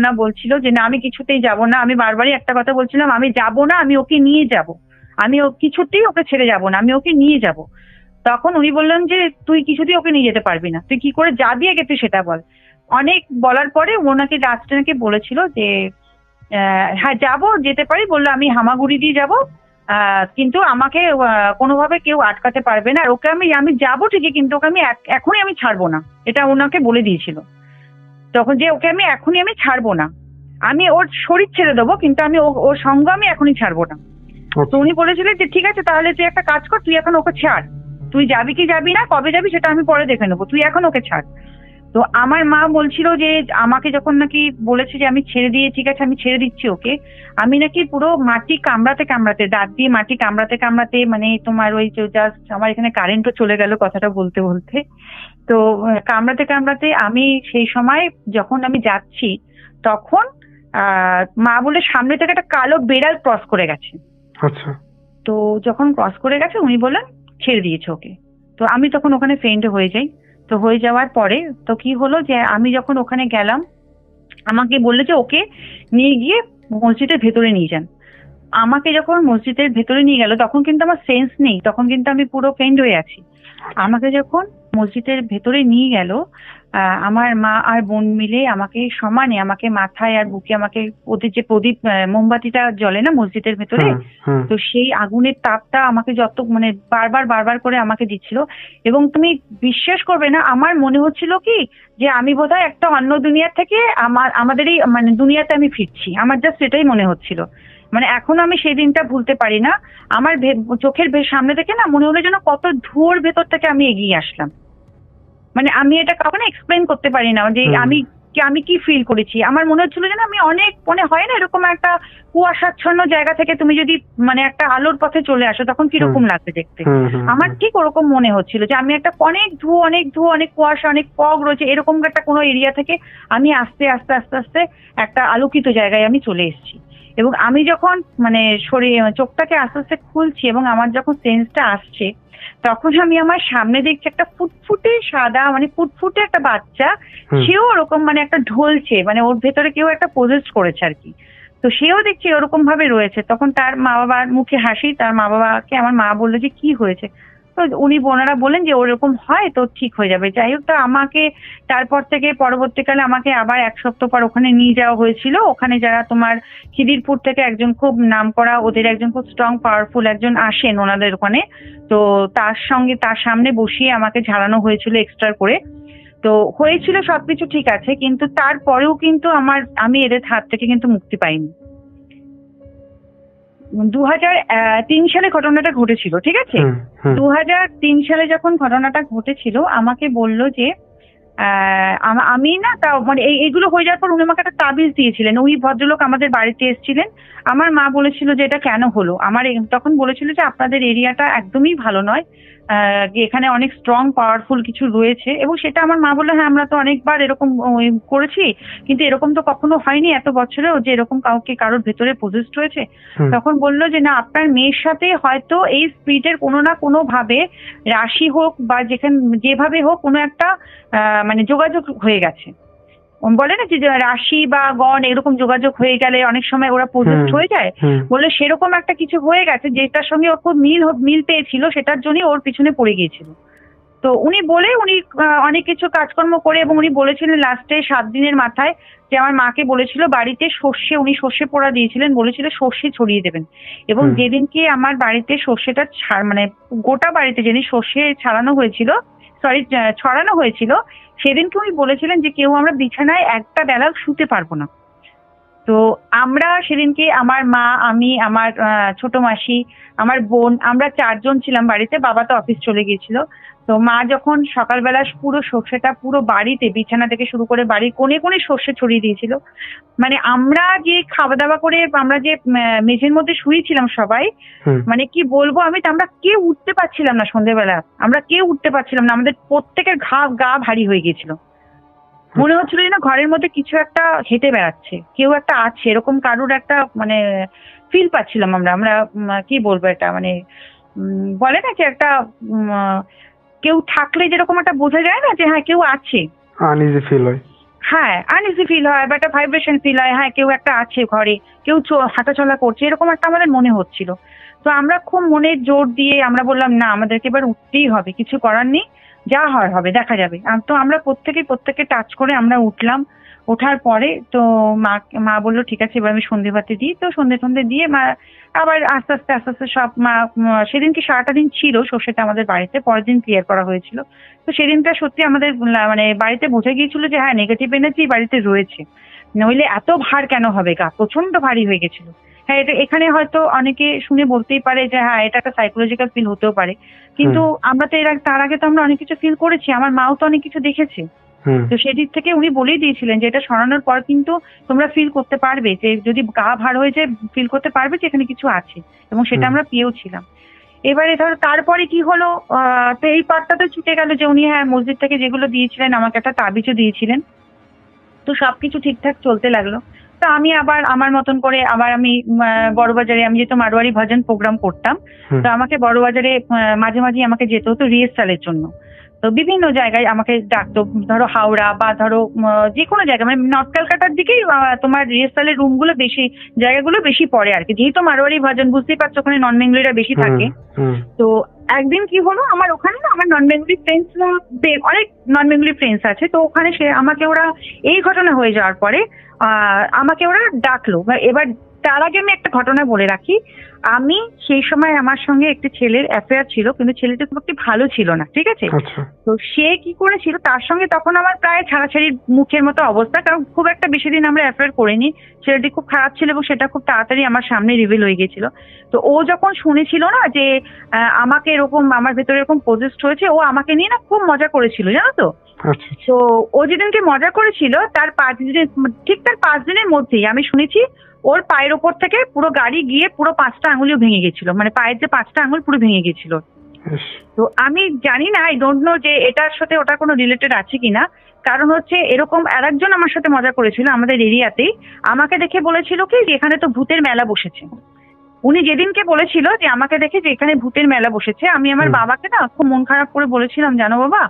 না বলছিল, যে না আমি কিছুতেই যাব না, আমি বারবারই একটা কথা বলছিলাম আমি যাব না, আমি ওকে নিয়ে যাব, আমি কিছুতেই ওকে ছেড়ে যাব না, আমি ওকে নিয়ে যাব। তখন উনি বললেন যে তুই কিছুতেই ওকে নিয়ে যেতে পারবি না, তুই কি করে যাবি আগে তুই সেটা বল। অনেক বলার পরে ওনাকে লাস্টে নাকি বলেছিল যে হ্যাঁ যাবো, যেতে পারি, বললো আমি হামাগুড়ি দিয়ে যাব, কিন্তু আমাকে কোনোভাবে কেউ আটকাতে পারবে না, আর ওকে আমি যাবো ঠিকই, কিন্তু ওকে আমি এখনই আমি ছাড়বো না, এটা ওনাকে বলে দিয়েছিল তখন, যে ওকে আমি এখনই আমি ছাড়বো না, আমি ওর শরীর ছেড়ে দেবো কিন্তু আমি ওর সঙ্গ আমি এখনই ছাড়বো না। তো উনি বলেছিলেন যে ঠিক আছে তাহলে তুই একটা কাজ কর, তুই এখন ওকে ছাড়, তুই যাবি কি যাবি না, কবে যাবি সেটা আমি পরে দেখে নেবো, তুই এখন ওকে ছাড়। তো আমার মা বলছিল যে আমাকে যখন নাকি বলেছে যে আমি ছেড়ে দিয়ে, ঠিক আছে আমি ছেড়ে দিচ্ছি ওকে, আমি নাকি পুরো মাটি কামড়াতে কামড়াতে, দাঁত দিয়ে মাটি কামড়াতে কামড়াতে, মানে তোমার ওই জাস্ট আমার এখানে কারেন্টও চলে গেল কথাটা বলতে বলতে, তো কামড়াতে কামড়াতে আমি সেই সময় যখন আমি যাচ্ছি তখন মা বলে সামনে থেকে একটা কালো বেড়াল ক্রস করে গেছে। আচ্ছা। তো যখন ক্রস করে গেছে উনি বললেন ছেড়ে দিয়েছে ওকে। তো আমি তখন ওখানে ফেইন্ট হয়ে যাই। তো হয়ে যাওয়ার পরে তো কি হলো যে আমি যখন ওখানে গেলাম, আমাকে বললো যে ওকে নিয়ে গিয়ে মসজিদের ভেতরে নিয়ে যান। আমাকে যখন মসজিদের ভেতরে নিয়ে গেল তখন কিন্তু আমার সেন্স নেই, তখন কিন্তু আমি পুরো ফেইন্ট হয়ে আছি। আমাকে যখন মসজিদের ভেতরে নিয়ে গেল আমার মা আর বোন মিলে আমাকে সমানে আমাকে মাথায় আর বুকে আমাকে ওদের যে প্রদীপ মোমবাতিটা জ্বলে না মসজিদের ভেতরে, তো সেই আগুনের তাপটা আমাকে যত মানে বারবার করে আমাকে দিচ্ছিল। এবং তুমি বিশ্বাস করবে না, আমার মনে হচ্ছিল কি যে আমি বোধহয় একটা অন্য দুনিয়া থেকে আমাদের এই মানে দুনিয়াতে আমি ফিরছি। আমার জাস্ট এটাই মনে হচ্ছিল। মানে এখনো আমি সেই দিনটা ভুলতে পারি না। আমার চোখের সামনে থেকে না মনে হলো যেন কত ধোঁয়ার ভেতর থেকে আমি এগিয়ে আসলাম। মানে আমি এটা কখনো এক্সপ্লেন করতে পারি না যে আমি কি ফিল করেছি। আমার মনে হচ্ছিল যেন আমি অনেক মনে হয় না এরকম একটা কুয়াশাচ্ছন্ন জায়গা থেকে তুমি যদি মানে একটা আলোর পথে চলে আসো তখন কিরকম লাগবে দেখতে, আমার ঠিক ওরকম মনে হচ্ছিল যে আমি একটা অনেক ধোঁয়া অনেক কুয়াশা অনেক ফগ রয়েছে এরকম একটা কোনো এরিয়া থেকে আমি আস্তে আস্তে আস্তে আস্তে একটা আলোকিত জায়গায় আমি চলে এসেছি। এবং আমি যখন মানে চোখটাকে আস্তে আস্তে খুলছি এবং আমার যখন সেন্সটা আসছে তখন আমি আমার সামনে দেখছি একটা ফুটফুটে সাদা মানে ফুটফুটে একটা বাচ্চা, সেও ওরকম মানে একটা ঢলছে, মানে ওর ভেতরে কেউ একটা পজেস্ট করেছে আর কি। তো সেও দেখছি ওরকম ভাবে রয়েছে। তখন তার মা বাবার মুখে হাসি, তার মা বাবাকে আমার মা বললো যে কি হয়েছে, তো উনি বোনারা বলেন যে ওরকম হয় তো ঠিক হয়ে যাবে। যাই হোক, তো আমাকে তারপর থেকে পরবর্তীকালে আমাকে আবার 1 সপ্তাহ পর ওখানে নিয়ে যাওয়া হয়েছিল। ওখানে যারা তোমার খিদিরপুর থেকে একজন খুব নামকরা, ওদের একজন খুব স্ট্রং পাওয়ারফুল একজন আসেন ওনাদের ওখানে, তো তার সামনে বসিয়ে আমাকে ঝাড়ানো হয়েছিল এক্সট্রা করে। তো হয়েছিল সবকিছু ঠিক আছে, কিন্তু তারপরেও কিন্তু আমি এদের হাত থেকে কিন্তু মুক্তি পাইনি। 2003 সালে ঘটনাটা ঘটেছিল, ঠিক আছে? 2003 সালে যখন ঘটনাটা ঘটেছিল আমাকে বললো যে আমি না তাও মানে এইগুলো হয়ে যাওয়ার পর উনি আমাকে একটা তাবিজ দিয়েছিলেন। ওই ভদ্রলোক আমাদের বাড়িতে এসেছিলেন। আমার মা বলেছিল যে এটা কেন হলো, তখন বলেছিল যে আপনাদের এরিয়াটা একদমই ভালো নয়, এখানে অনেক স্ট্রং পাওয়ারফুল কিছু রয়েছে। এবং সেটা আমার মা বললো হ্যাঁ আমরা তো অনেকবার এরকম করেছি, কিন্তু এরকম তো কখনো হয়নি এত বছরেও যে এরকম কারোর ভেতরে পজেস্ট হয়েছে। তখন বললো যে না, আপনার মেয়ের সাথে হয়তো এই স্পিরিটের কোনো না কোনো ভাবে রাশি হোক বা যেভাবে হোক কোনো একটা মানে যোগাযোগ হয়ে গেছে। বলে না যে রাশি বা গণ এরকম যোগাযোগ হয়ে গেলে অনেক সময় ওরা পজেস্ট হয়ে যায়, বলে সেরকম একটা কিছু হয়ে গেছে যেটার সঙ্গে ওর খুব মিল পেয়েছিল, সেটার জন্যই ওর পিছনে পড়ে গিয়েছিল। তো উনি অনেক কিছু কাজকর্ম করে এবং উনি বলেছিলেন লাস্টে 7 দিনের মাথায় যে আমার মাকে বলেছিল বাড়িতে উনি সর্ষে পোড়া দিয়েছিলেন, বলেছিল সর্ষে ছড়িয়ে দেবেন। এবং যেদিনকে আমার বাড়িতে সর্ষেটা মানে গোটা বাড়িতে যেদিন সর্ষে ছড়ানো হয়েছিল সেদিনকে উনি বলেছিলেন যে কেউ আমরা বিছানায় একটা বেলা শুতে পারবো না। তো আমরা সেদিনকে আমার মা, আমি, আমার ছোট মাসি, আমার বোন, আমরা 4 জন ছিলাম বাড়িতে। বাবা তো অফিস চলে গিয়েছিল। তো মা যখন সকালবেলা পুরো সর্ষেটা পুরো বাড়িতে বিছানা থেকে শুরু করে বাড়ির কোণে কোণে সর্ষে ছড়িয়ে দিয়েছিল। মানে আমরা যে খাওয়া দাওয়া করে আমরা যে মেঝের মধ্যে শুয়েছিলাম সবাই, মানে কি বলবো আমরা কেউ উঠতে পারছিলাম না। সন্ধ্যেবেলা আমরা কেউ উঠতে পারছিলাম না, আমাদের প্রত্যেকের গা ভারী হয়ে গিয়েছিল। মনে হচ্ছিল যে না ঘরের মধ্যে কিছু একটা হেঁটে বেড়াচ্ছে, কেউ একটা আছে, এরকম কারুর একটা মানে ফিল পাচ্ছিলাম আমরা কি বলবো এটা মানে বলে না যে একটা কেউ থাকলে যেরকম একটা বোঝা যায় না যে হ্যাঁ কেউ আছে, আনইজি ফিল হয়। হ্যাঁ আনইজি ফিল হয় বা একটা ভাইব্রেশন ফিল হয়, হ্যাঁ কেউ একটা আছে ঘরে, কেউ হাঁটাচলা করছে, এরকম একটা আমাদের মনে হচ্ছিল। তো আমরা খুব মনে জোর দিয়ে আমরা বললাম না আমাদেরকে এবার উঠতেই হবে, কিছু করার নেই, যা হয় হবে দেখা যাবে। তো আমরা প্রত্যেকে টাচ করে আমরা উঠলাম। ওঠার পরে তো মা বললো ঠিক আছে এবার আমি সন্ধেবাতি দিই। তো সন্ধে দিয়ে মা আবার আস্তে আস্তে সব সেদিনকে সারাটা দিন ছিল সর্ষেটা আমাদের বাড়িতে, পরের দিন ক্লিয়ার করা হয়েছিল। তো সেদিনটা সত্যি আমাদের মানে বাড়িতে বোঝা গিয়েছিল যে হ্যাঁ নেগেটিভ এনার্জি বাড়িতে রয়েছে, নইলে এত ভার কেন হবে, গা প্রচন্ড ভারী হয়ে গেছিল। হ্যাঁ এখানে হয়তো অনেকে শুনে বলতেই পারে যে হ্যাঁ এটা একটা সাইকোলজিক্যাল ফিল হতেও পারে, কিন্তু আমরা তো তার আগে তো আমরা অনেক কিছু ফিল করেছি, আমার মাও তো অনেক কিছু দেখেছে। তো সেদিক থেকে উনি বলেই দিয়েছিলেন যে এটা সরানোর পর কিন্তু তোমরা ফিল করতে পারবে, যে যদি গা ভার হয়ে যায় ফিল করতে পারবে যে এখানে কিছু আছে, এবং সেটা আমরা পেয়েও ছিলাম। এবারে ধরো তারপরে কি হলো, তো এই পার্টটা তো ছুটে গেল যে উনি হ্যাঁ মসজিদ থেকে যেগুলো দিয়েছিলেন আমাকে একটা তাবিজও দিয়েছিলেন। তো সবকিছু ঠিকঠাক চলতে লাগলো। তো আমি আবার আমার মতন করে আমি বড়বাজারে, আমি যেহেতু মারোয়ারি ভজন প্রোগ্রাম করতাম, তো আমাকে বড়বাজারে মাঝে মাঝে আমাকে যেতে হতো রিহার্সালের জন্য। তো বিভিন্ন জায়গায় আমাকে ডাকতো, ধরো হাওড়া বা ধরো যে কোনো জায়গায়, মানে নর্থ কলকাতার দিকেই তোমার রিহার্সালের রুমগুলো জায়গাগুলো বেশি পড়ে আর কি, যেহেতু মারোয়ারি ভজন বুঝতেই পারছো ওখানে নন বেঙ্গলিরা বেশি থাকে। তো একদিন কি হলো, আমার ওখানে না আমার নন বেঙ্গলি ফ্রেন্ডসরা, অনেক নন বেঙ্গলি ফ্রেন্ডস আছে, তো ওখানে সে আমাকে ওরা এই ঘটনা হয়ে যাওয়ার পরে আমাকে ওরা ডাকলো। এবার তার আগে আমি একটা ঘটনা বলে রাখি, আমি সেই সময় আমার সঙ্গে একটি ছেলের অ্যাফেয়ার ছিল, কিন্তু ছেলেটা খুব একটি ভালো ছিল না, ঠিক আছে। তো সে কি করেছিল, তার সঙ্গে তখন আমার প্রায় ছাড়াছাড়ির মুখের মতো অবস্থা, কারণ খুব একটা বেশি দিন আমরা অ্যাফেয়ার করিনি। ছেলেটি খুব খারাপ ছিল এবং সেটা খুব তাড়াতাড়ি আমার সামনে রিভিল হয়ে গেছিল। তো ও যখন শুনেছিল না যে আমাকে এরকম, আমার ভেতরে এরকম পজেস্ট হয়েছে, ও আমাকে নিয়ে না খুব মজা করেছিল, জানো তো। তো ও যেদিনকে মজা করেছিল তার 5 দিনের, ঠিক তার 5 দিনের মধ্যেই আমি শুনেছি ওর পায়ের ওপর থেকে পুরো গাড়ি গিয়ে পুরো 5টা আঙুলিও ভেঙে গেছিল, মানে পায়ের যে 5টা আঙুল পুরো ভেঙে গেছিল। তো আমি জানি না, আই ডোন্ট নো যে এটার সাথে ওটা কোনো রিলেটেড আছে কিনা, কারণ হচ্ছে এরকম আরেকজন আমার সাথে মজা করেছিল আমাদের এরিয়াতেই, আমাকে দেখে বলেছিল কি যে এখানে তো ভূতের মেলা বসেছে। উনি যেদিনকে বলেছিল যে আমাকে দেখে যে এখানে ভূতের মেলা বসেছে, আমি আমার বাবাকে না খুব মন খারাপ করে বলেছিলাম, জানো বাবা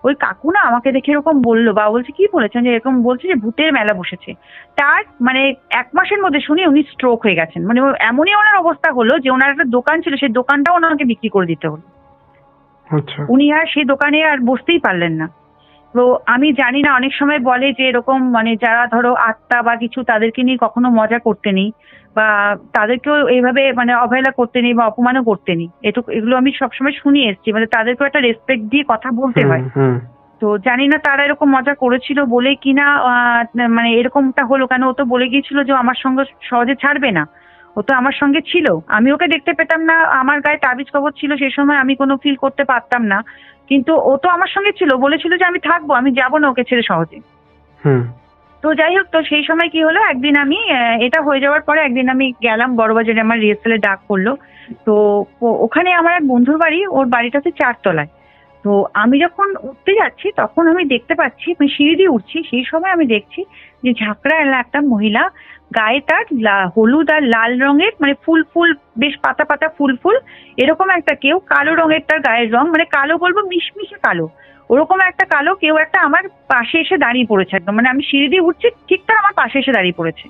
ওই কাকু না আমাকে দেখে এরকম বললো। বাবা বলছে কি বলেছেন, যে এরকম বলছে যে ভূতের মেলা বসেছে। তার মানে 1 মাসের মধ্যে শুনি উনি স্ট্রোক হয়ে গেছেন, মানে এমনই ওনার অবস্থা হলো যে ওনার একটা দোকান ছিল, সেই দোকানটাও ওনাকে বিক্রি করে দিতে হলো। উনি আর সেই দোকানে আর বসতেই পারলেন না। তো আমি জানি না, অনেক সময় বলে যে এরকম মানে যারা ধরো আত্মা বা কিছু, তাদেরকে নিয়ে কখনো মজা করতে নেই, বা তাদেরকেও এইভাবে মানে অবহেলা করতে নেই বা অপমানও করতে নেই। এগুলো আমি সবসময় শুনে এসেছি, মানে তাদেরকেও একটা রেসপেক্ট দিয়ে কথা বলতে হয়। তো জানি না তারা এরকম মজা করেছিল বলে কিনা মানে এরকমটা হলো, কেন ও তো বলে গিয়েছিল যে আমার সঙ্গে সহজে ছাড়বে না। ও তো আমার সঙ্গে ছিল, আমি ওকে দেখতে পেতাম না, আমার গায়ে তাবিজ কবজ ছিল সেই সময়, আমি কোনো ফিল করতে পারতাম না, কিন্তু ও তো আমার সঙ্গে ছিল, বলেছিল যে আমি থাকবো, আমি যাবো না ওকে ছেড়ে সহজে। তো যাই হোক, তো সেই সময় কি হলো, একদিন আমি এটা হয়ে যাওয়ার পরে একদিন আমি গেলাম বড়বাজারে, আমার রিহার্সালে ডাক পড়লো। তো ওখানে আমার এক বন্ধুর বাড়ি, ওর বাড়িটা হচ্ছে 4 তলায়। তো আমি যখন উঠতে যাচ্ছি তখন আমি দেখতে পাচ্ছি, আমি সিঁড়ি দিয়ে উঠছি, সেই সময় আমি দেখছি যে ঝাঁকড়া এলা একটা মহিলা, গায়ে তার হলুদ আর লাল রঙের মানে ফুল ফুল, বেশ পাতা পাতা ফুল ফুল এরকম একটা কেউ, কালো রঙের তার গায়ের রং, মানে কালো বলবো মিশমিশে কালো, ওরকম একটা কালো কেউ একটা আমার পাশে এসে দাঁড়িয়ে পড়েছে একদম, মানে আমি সিঁড়ি দিয়ে উঠছি ঠিক তার আমার পাশে এসে দাঁড়িয়ে পড়েছে।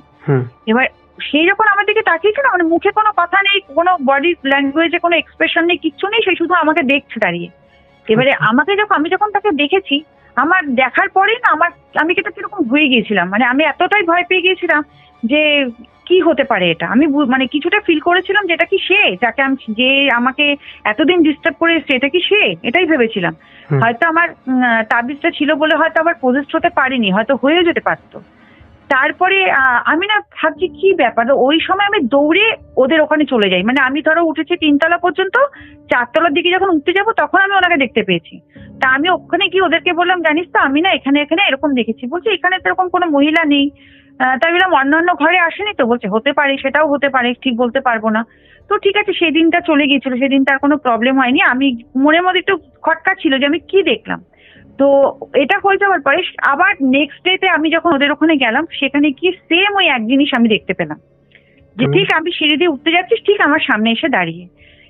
এবার সেই যখন আমার দিকে তাকিয়েছে না, মানে মুখে কোনো কথা নেই, কোনো বডি ল্যাঙ্গুয়েজে কোনো এক্সপ্রেশন নেই, কিচ্ছু নেই, সেই শুধু আমাকে দেখছে দাঁড়িয়ে। এবারে আমি যখন তাকে দেখেছি, আমার দেখার পরেই না আমি এটা কিরকম হয়ে গিয়েছিলাম, মানে আমি এতটাই ভয় পেয়ে গিয়েছিলাম যে কি হতে পারে এটা, আমি মানে কিছুটা ফিল করেছিলাম যে এটা কি সে, যাকে আমি, যে আমাকে এতদিন ডিস্টার্ব করে এসছে, এটা কি সে, এটাই ভেবেছিলাম। হয়তো আমার তাবিজটা ছিল বলে হয়তো আবার পজেস্ট হতে পারিনি, হয়তো হয়েও যেতে পারতো। তারপরে আমি না ভাবছি কি ব্যাপার, ওই সময় আমি দৌড়ে ওদের ওখানে চলে যাই, মানে আমি ধরো উঠেছি 3 তলা পর্যন্ত, 4 তলার দিকে যখন উঠতে যাবো তখন আমি ওনাকে দেখতে পেয়েছি। তা আমি ওখানে গিয়ে ওদেরকে বললাম, জানিস তো আমি না এখানে এরকম দেখেছি। বলছে এখানে তো এরকম কোনো মহিলা নেই। তাই বললাম অন্যান্য ঘরে আসেনি তো, বলছে হতে পারে, সেটাও হতে পারে, ঠিক বলতে পারবো না। তো ঠিক আছে, সেই দিনটা চলে গিয়েছিল, সেদিন তার কোনো প্রবলেম হয়নি। আমি মনের মধ্যে একটু খটকা ছিল যে আমি কি দেখলাম। তো এটা হয়ে যাওয়ার পরে আবার নেক্সট ডেতে আমি যখন ওদের ওখানে গেলাম, সেখানে গিয়ে সেম ওই এক জিনিস আমি দেখতে পেলাম, যে ঠিক আমি সিঁড়ি দিয়ে উঠতে যাচ্ছি, ঠিক আমার সামনে এসে দাঁড়িয়ে।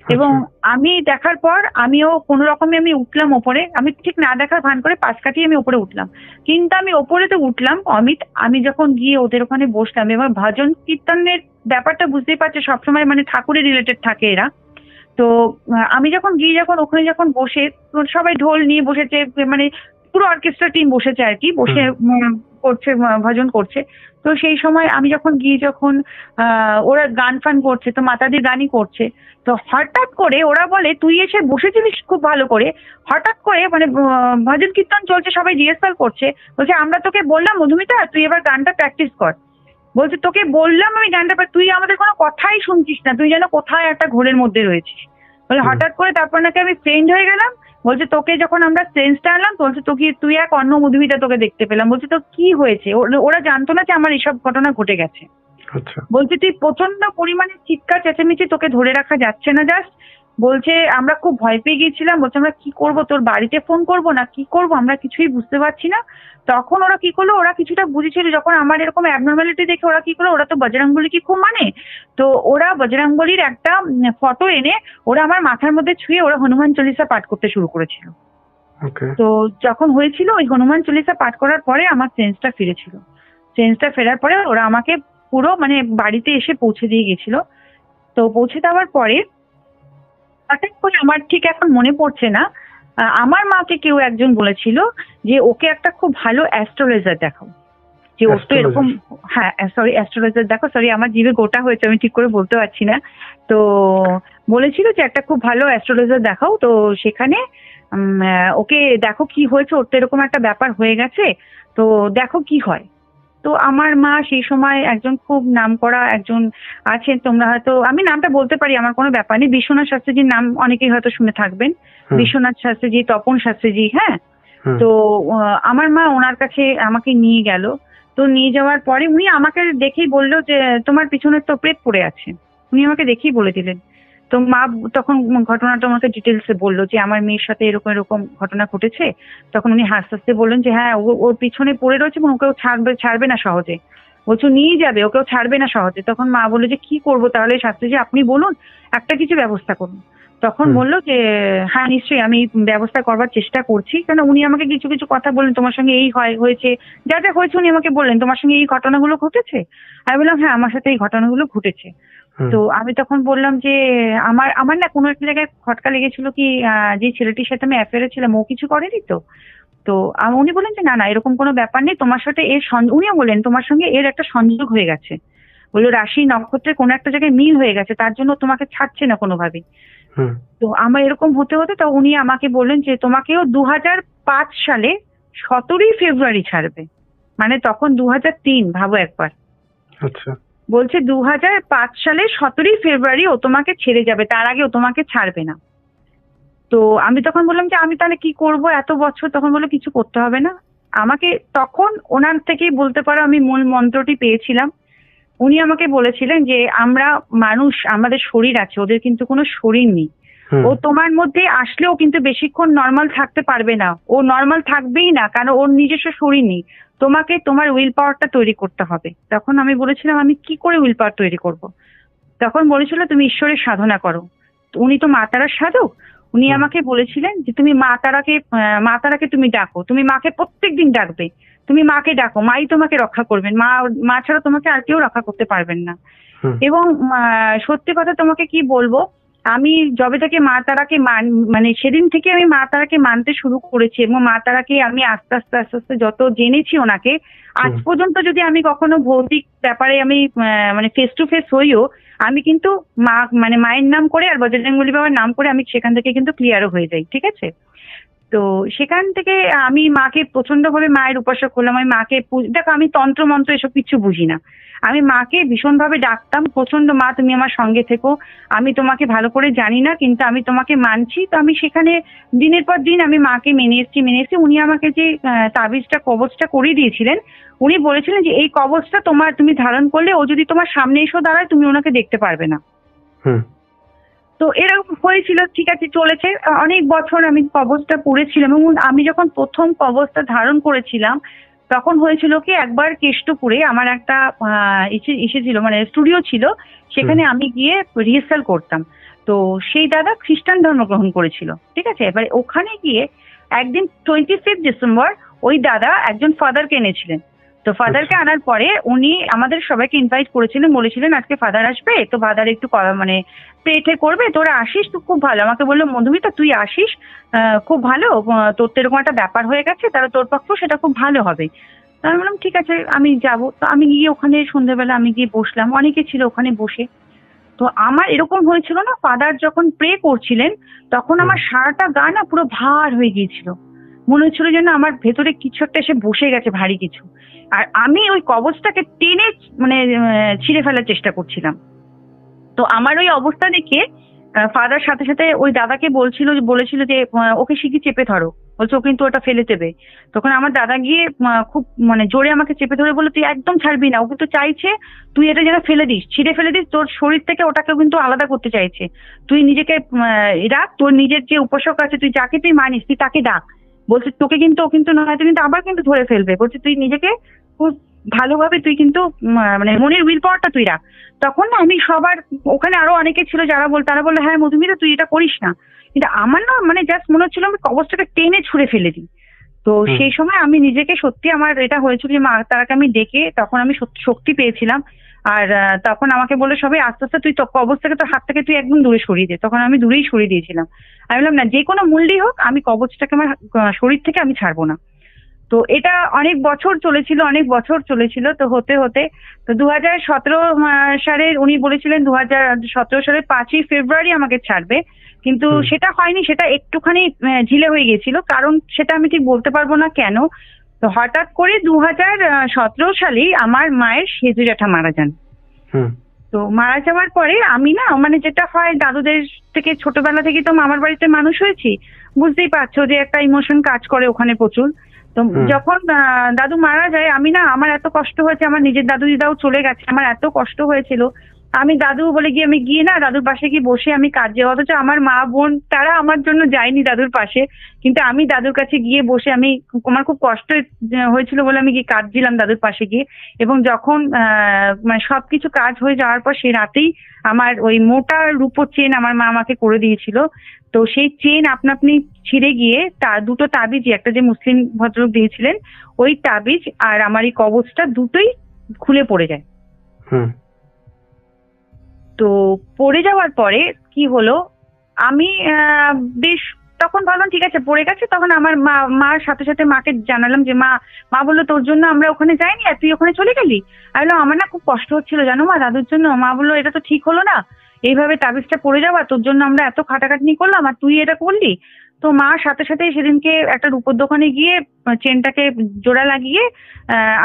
এবং আমি দেখার পর আমিও কোনো রকমে আমি উঠলাম ওপরে, আমি ঠিক না দেখার ভান করে পাশ কাটিয়ে আমি ওপরে উঠলাম। কিন্তু আমি ওপরে তো উঠলাম অমিত, আমি যখন গিয়ে ওদের ওখানে বসলাম, এবার ভজন কীর্তনের ব্যাপারটা বুঝতেই পারছি, সবসময় মানে ঠাকুরের রিলেটেড থাকে এরা। তো আমি যখন ওখানে যখন বসে, সবাই ঢোল নিয়ে বসেছে, মানে পুরো অর্কেস্ট্রা টিম বসেছে আর কি, বসে করছে, ভজন করছে। তো সেই সময় আমি যখন ওরা গান ফান করছে, তো মাতাদির গানই করছে। তো হঠাৎ করে ওরা বলে, তুই এসে বসেছিলিস খুব ভালো করে, হঠাৎ করে মানে ভজন কীর্তন চলছে, সবাই রিহার্সাল করছে, বলছে আমরা তোকে বললাম মধুমিতা তুই এবার গানটা প্র্যাকটিস কর। বলছে তোকে বললাম আমি গানটা, তুই আমাদের কোনো কথাই শুনছিস না, তুই যেন কোথায় একটা ঘোরের মধ্যে রয়েছিস। বলে হঠাৎ করে তারপর নাকি আমি ফ্রেন্ড হয়ে গেলাম। বলছে তোকে যখন আমরা সেন্সটা আনলাম, বলছে তুই এক অন্য মধুমিতা তোকে দেখতে পেলাম। বলছে তো কি হয়েছে, ওরা জানতো না যে আমার এইসব ঘটনা ঘটে গেছে। বলছে তুই প্রচন্ড পরিমাণে চিৎকার চেঁচামেচি, তোকে ধরে রাখা যাচ্ছে না জাস্ট। বলছে আমরা খুব ভয় পেয়ে গিয়েছিলাম, বলছে আমরা কি করব, তোর বাড়িতে ফোন করব না কি করব, আমরা কিছুই বুঝতে পারছি না। তখন ওরা কি করলো, ওরা কিছুটা বুঝেছিল, যখন আমার এরকম অ্যাবনর্মালিটি দেখে ওরা কি করলো, ওরা তো বজরংবলী কি খুব মানে, তো ওরা বজরংবলীর একটা ফটো এনে ওরা আমার মাথার মধ্যে ছুঁয়ে ওরা হনুমান চল্লিশা পাঠ করতে শুরু করেছিল। তো যখন হয়েছিল ওই হনুমান চল্লিশা পাঠ করার পরে আমার সেন্সটা ফিরেছিল। সেন্সটা ফেরার পরে ওরা আমাকে পুরো মানে বাড়িতে এসে পৌঁছে দিয়ে গেছিল। তো পৌঁছে দেওয়ার পরে হঠাৎ করে আমার ঠিক এখন মনে পড়ছে না, আমার মাকে কেউ একজন বলেছিল যে ওকে একটা খুব ভালো অ্যাস্ট্রোলজার দেখাও, যে ওর তো এরকম, হ্যাঁ সরি অ্যাস্ট্রোলজার দেখো, সরি আমার জিভে গোটা হয়েছে, আমি ঠিক করে বলতে পারছি না। তো বলেছিল যে একটা খুব ভালো অ্যাস্ট্রোলজার দেখাও, তো সেখানে ওকে দেখো কি হয়েছে, ওর তো এরকম একটা ব্যাপার হয়ে গেছে, তো দেখো কি হয়। তো আমার মা সেই সময় একজন খুব নামকরা একজন আছেন, তোমরা হয়তো, আমি নামটা বলতে পারি, আমার কোনো ব্যাপার নেই, বিশ্বনাথ শাস্ত্রীজির নাম অনেকেই হয়তো শুনে থাকবেন, বিশ্বনাথ শাস্ত্রীজি, তপন শাস্ত্রীজি, হ্যাঁ। তো আমার মা ওনার কাছে আমাকে নিয়ে গেল। তো নিয়ে যাওয়ার পরে উনি আমাকে দেখেই বললো যে তোমার পিছনে তো প্রেত পড়ে আছে, উনি আমাকে দেখেই বলে দিলেন। তো মা তখন ঘটনাটা আমাকে ডিটেলসে বললো যে আমার মেয়ের সাথে এরকম এরকম ঘটনা ঘটেছে। তখন উনি হাসতে হাসতে বললেন যে হ্যাঁ ওর পিছনে পড়ে রয়েছে এবং ওকেও ছাড়বে না সহজে, বলছো নিয়ে যাবে, ওকেও ছাড়বে না সহজে। তখন মা বললো যে কি করবো তাহলে শাস্ত্রীজি, আপনি বলুন, একটা কিছু ব্যবস্থা করুন। তখন বললো যে হ্যাঁ নিশ্চয়ই আমি ব্যবস্থা করবার চেষ্টা করছি, কেন উনি আমাকে কিছু কিছু কথা বললেন, তোমার সঙ্গে এই হয়েছে, যা যা হয়েছে উনি আমাকে বললেন তোমার সঙ্গে এই ঘটনাগুলো ঘটেছে। আমি বললাম হ্যাঁ আমার সাথে এই ঘটনাগুলো ঘটেছে। তো আমি তখন বললাম যে আমার আমার না কোনো একটা জায়গায় খটকা লেগেছিল কি, যে ছেলেটির সাথে আমি অ্যাফেয়ারে ছিলাম ও কিছু করেনি তো। তো উনি বললেন যে না না এরকম কোনো ব্যাপার নেই, তোমার সাথে এর উনিও বললেন তোমার সঙ্গে এর একটা সংযোগ হয়ে গেছে, বললো রাশি নক্ষত্রের কোনো একটা জায়গায় মিল হয়ে গেছে, তার জন্য তোমাকে ছাড়ছে না কোনোভাবে। তো আমার এরকম হতে হতে তো উনি আমাকে বললেন যে তোমাকেও 2005 সালে 17ই ফেব্রুয়ারি ছাড়বে, মানে তখন 2003, ভাবো একবার। আচ্ছা, বলছে 2005 সালে 17ই ফেব্রুয়ারি ও তোমাকে ছেড়ে যাবে, তার আগে ও তোমাকে ছাড়বে না। তো আমি তখন বললাম যে আমি তাহলে কি করব এত বছর। তখন বললো কিছু করতে হবে না আমাকে। তখন ওনার থেকেই বলতে পারো আমি মূল মন্ত্রটি পেয়েছিলাম। উনি আমাকে বলেছিলেন যে আমরা মানুষ, আমাদের শরীর আছে, ওদের কিন্তু কোনো শরীর নেই। ও তোমার মধ্যে আসলেও কিন্তু বেশিক্ষণ নর্মাল থাকতে পারবে না, ও নর্মাল থাকবেই না, কারণ ওর নিজস্ব শরীর নেই। তোমাকে তোমার উইল পাওয়ারটা তৈরি করতে হবে। তখন আমি বলেছিলাম আমি কি করে উইল পাওয়ার তৈরি করব। তখন বলেছিল তুমি ঈশ্বরের সাধনা করো। উনি তো মা তারার সাধক, উনি আমাকে বলেছিলেন যে তুমি মা তারাকে তুমি ডাকো, তুমি মাকে প্রত্যেকদিন ডাকবে, তুমি মাকে ডাকো, মাই তোমাকে রক্ষা করবেন, মা ছাড়া তোমাকে আর কেউ রক্ষা করতে পারবেন না। এবং সত্যি কথা তোমাকে কি বলবো, আমি যবে থেকে মা তারাকে মানে সেদিন থেকে আমি মা তারাকে মানতে শুরু করেছি, এবং মা তারাকে আমি আস্তে আস্তে আস্তে আস্তে যত জেনেছি ওনাকে, আজ পর্যন্ত যদি আমি কখনো ভৌতিক ব্যাপারে আমি মানে ফেস টু ফেস হইও, আমি কিন্তু মানে মায়ের নাম করে আর বজরংবলী বাবার নাম করে আমি সেখান থেকে কিন্তু ক্লিয়ারও হয়ে যাই, ঠিক আছে। তো সেখান থেকে আমি মাকে প্রচন্ড ভাবে মায়ের উপাসক হলাম। আমি মাকে দেখো আমি তন্ত্র মন্ত্র এসব কিছু বুঝি না, আমি মাকে ভীষণ ভাবে ডাকতাম প্রচন্ড, মা তুমি আমার সঙ্গে থেকো, আমি তোমাকে ভালো করে জানি না কিন্তু আমি তোমাকে মানছি। তো আমি সেখানে দিনের পর দিন আমি মাকে মেনে এসেছি। উনি আমাকে যে তাবিজটা কবচটা করিয়ে দিয়েছিলেন, উনি বলেছিলেন যে এই কবচটা তুমি ধারণ করলে ও যদি তোমার সামনে এসেও দাঁড়ায় তুমি ওনাকে দেখতে পারবে না। তো এরকম হয়েছিল, ঠিক আছে চলেছে অনেক বছর আমি কবচটা পড়েছিলাম। এবং আমি যখন প্রথম কবচটা ধারণ করেছিলাম তখন হয়েছিল কি, একবার কেষ্টপুরে আমার একটা ছিল, মানে স্টুডিও ছিল, সেখানে আমি গিয়ে রিহার্সাল করতাম। তো সেই দাদা খ্রিস্টান ধর্ম গ্রহণ করেছিল, ঠিক আছে। এবারে ওখানে গিয়ে একদিন 25 ডিসেম্বর ওই দাদা একজন ফাদারকে এনেছিলেন। তো ফাদারকে আনার পরে উনি আমাদের সবাইকে ইনভাইট করেছিলেন, বলেছিলেন আজকে ফাদার আসবে, তো ফাদার একটু মানে প্রেটে করবে, তোরা আসিস তো খুব ভালো। আমাকে বললো মধুমিতা তুই আসিস, খুব ভালো, তোর তো এরকম একটা ব্যাপার হয়ে গেছে, তাহলে তোর পক্ষেও সেটা খুব ভালো হবে। তো আমি বললাম ঠিক আছে আমি যাব। তো আমি গিয়ে ওখানে সন্ধ্যেবেলা আমি গিয়ে বসলাম, অনেকে ছিল ওখানে বসে। তো আমার এরকম হয়েছিল না, ফাদার যখন প্রে করছিলেন তখন আমার সারাটা গা না পুরো ভার হয়ে গিয়েছিল, মনে হচ্ছিল যেন আমার ভেতরে কিছু একটা এসে বসে গেছে, ভারী কিছু। আর আমি ওই কবচটাকে টেনে মানে ছিঁড়ে ফেলার চেষ্টা করছিলাম। তো আমার ওই অবস্থা দেখে ফাদার সাথে সাথে ওই দাদাকে বলেছিল যে ওকে শিখিয়ে চেপে ধরো, বলছে ও কিন্তু ওটা ফেলে দেবে। তখন আমার দাদা গিয়ে খুব মানে জোরে আমাকে চেপে ধরে বললো তুই একদম ছাড়বি না, ও কিন্তু চাইছে তুই এটা যেন ফেলে দিস, ছিঁড়ে ফেলে দিস, তোর শরীর থেকে ওটাকে কিন্তু আলাদা করতে চাইছে। তুই নিজেকে রাখ, তোর নিজের যে উপাসক আছে, তুই যাকে তুই মানিস তুই তাকে ডাক। বলছে তোকে কিন্তু ও কিন্তু নয়, তুই কিন্তু আবার কিন্তু ধরে ফেলবে। বলছে তুই নিজেকে খুব ভালোভাবে তুই কিন্তু মানে মনের উইল পাওয়ারটা তুই রাখ। তখন না আমি সবার ওখানে আরো অনেকে ছিল যারা তারা বললো হ্যাঁ মধুমিতা তুই এটা করিস না, কিন্তু আমার না মানে জাস্ট মনে হচ্ছিল আমি কবচটাকে টেনে ছুঁড়ে ফেলে দিই। তো সেই সময় আমি নিজেকে সত্যি আমার এটা হয়েছিল যে মা তারাকে আমি ডেকে তখন আমি শক্তি পেয়েছিলাম। আর তখন আমাকে বললো সবাই আস্তে আস্তে তুই কবচ থেকে তোর হাত থেকে তুই একদম দূরে সরিয়ে দে। তখন আমি দূরেই সরিয়ে দিয়েছিলাম। আমি বললাম না, যে কোনো মূল্যেই হোক আমি কবচটাকে আমার শরীর থেকে আমি ছাড়বো না। তো এটা অনেক বছর চলেছিল। তো হতে হতে তো 2017 সালের উনি বলেছিলেন 2017 সালের 5ই ফেব্রুয়ারি আমাকে ছাড়বে, কিন্তু সেটা হয়নি। সেটা একটুখানি ঝিলে হয়ে গেছিল, কারণ সেটা আমি ঠিক বলতে পারবো না কেন। তো হঠাৎ করে 2017 সালেই আমার মায়ের সেজু জ্যাঠা মারা যান। তো মারা যাওয়ার পরে আমি না, মানে যেটা হয় দাদুদের থেকে, ছোটবেলা থেকে তো মামার বাড়িতে মানুষ হয়েছি, বুঝতেই পারছো যে একটা ইমোশন কাজ করে ওখানে প্রচুর। তো যখন দাদু মারা যায়, আমি না, আমার এত কষ্ট হয়েছে, আমার নিজের দাদু দিদাও চলে গেছে, আমার এত কষ্ট হয়েছিল। আমি দাদু বলে গিয়ে আমি গিয়ে না দাদুর পাশে গিয়ে বসে আমি কাঁদছি, অথচ আমার মা বোন তারা আমার জন্য যায়নি দাদুর পাশে, কিন্তু আমি দাদুর কাছে গিয়ে বসে আমার খুব কষ্ট হয়েছিল বলে আমি গিয়ে কাঁদছিলাম দাদুর পাশে গিয়ে। এবং যখন মানে সবকিছু কাজ হয়ে যাওয়ার পর সেই রাতেই আমার ওই মোটা রূপোর চেন আমার মা আমাকে করে দিয়েছিল। তো সেই চেন আপনা আপনি ছিঁড়ে গিয়ে দুটো তাবিজ, একটা যে মুসলিম ভদ্রলোক দিয়েছিলেন ওই তাবিজ আর আমার এই কবচটা দুটোই খুলে পড়ে যায়। তো পড়ে যাওয়ার পরে কি হলো, আমি বেশ তখন ভাবলাম ঠিক আছে পড়ে গেছে। তখন আমার মার সাথে সাথে মাকে জানালাম যে মা বললো তোর জন্য আমরা ওখানে যাইনি আর তুই ওখানে চলে গেলি। আমি বললাম আমার না খুব কষ্ট হচ্ছিল জানো মা দাদুর জন্য। মা বললো এটা তো ঠিক হলো না, এইভাবে তাবিজটা পড়ে যাওয়া, তোর জন্য আমরা এত খাটাখাটনি করলাম আর তুই এটা করলি। তো মা সাথে সাথে সেদিনকে একটা রূপোর দোকানে গিয়ে চেনটাকে জোড়া লাগিয়ে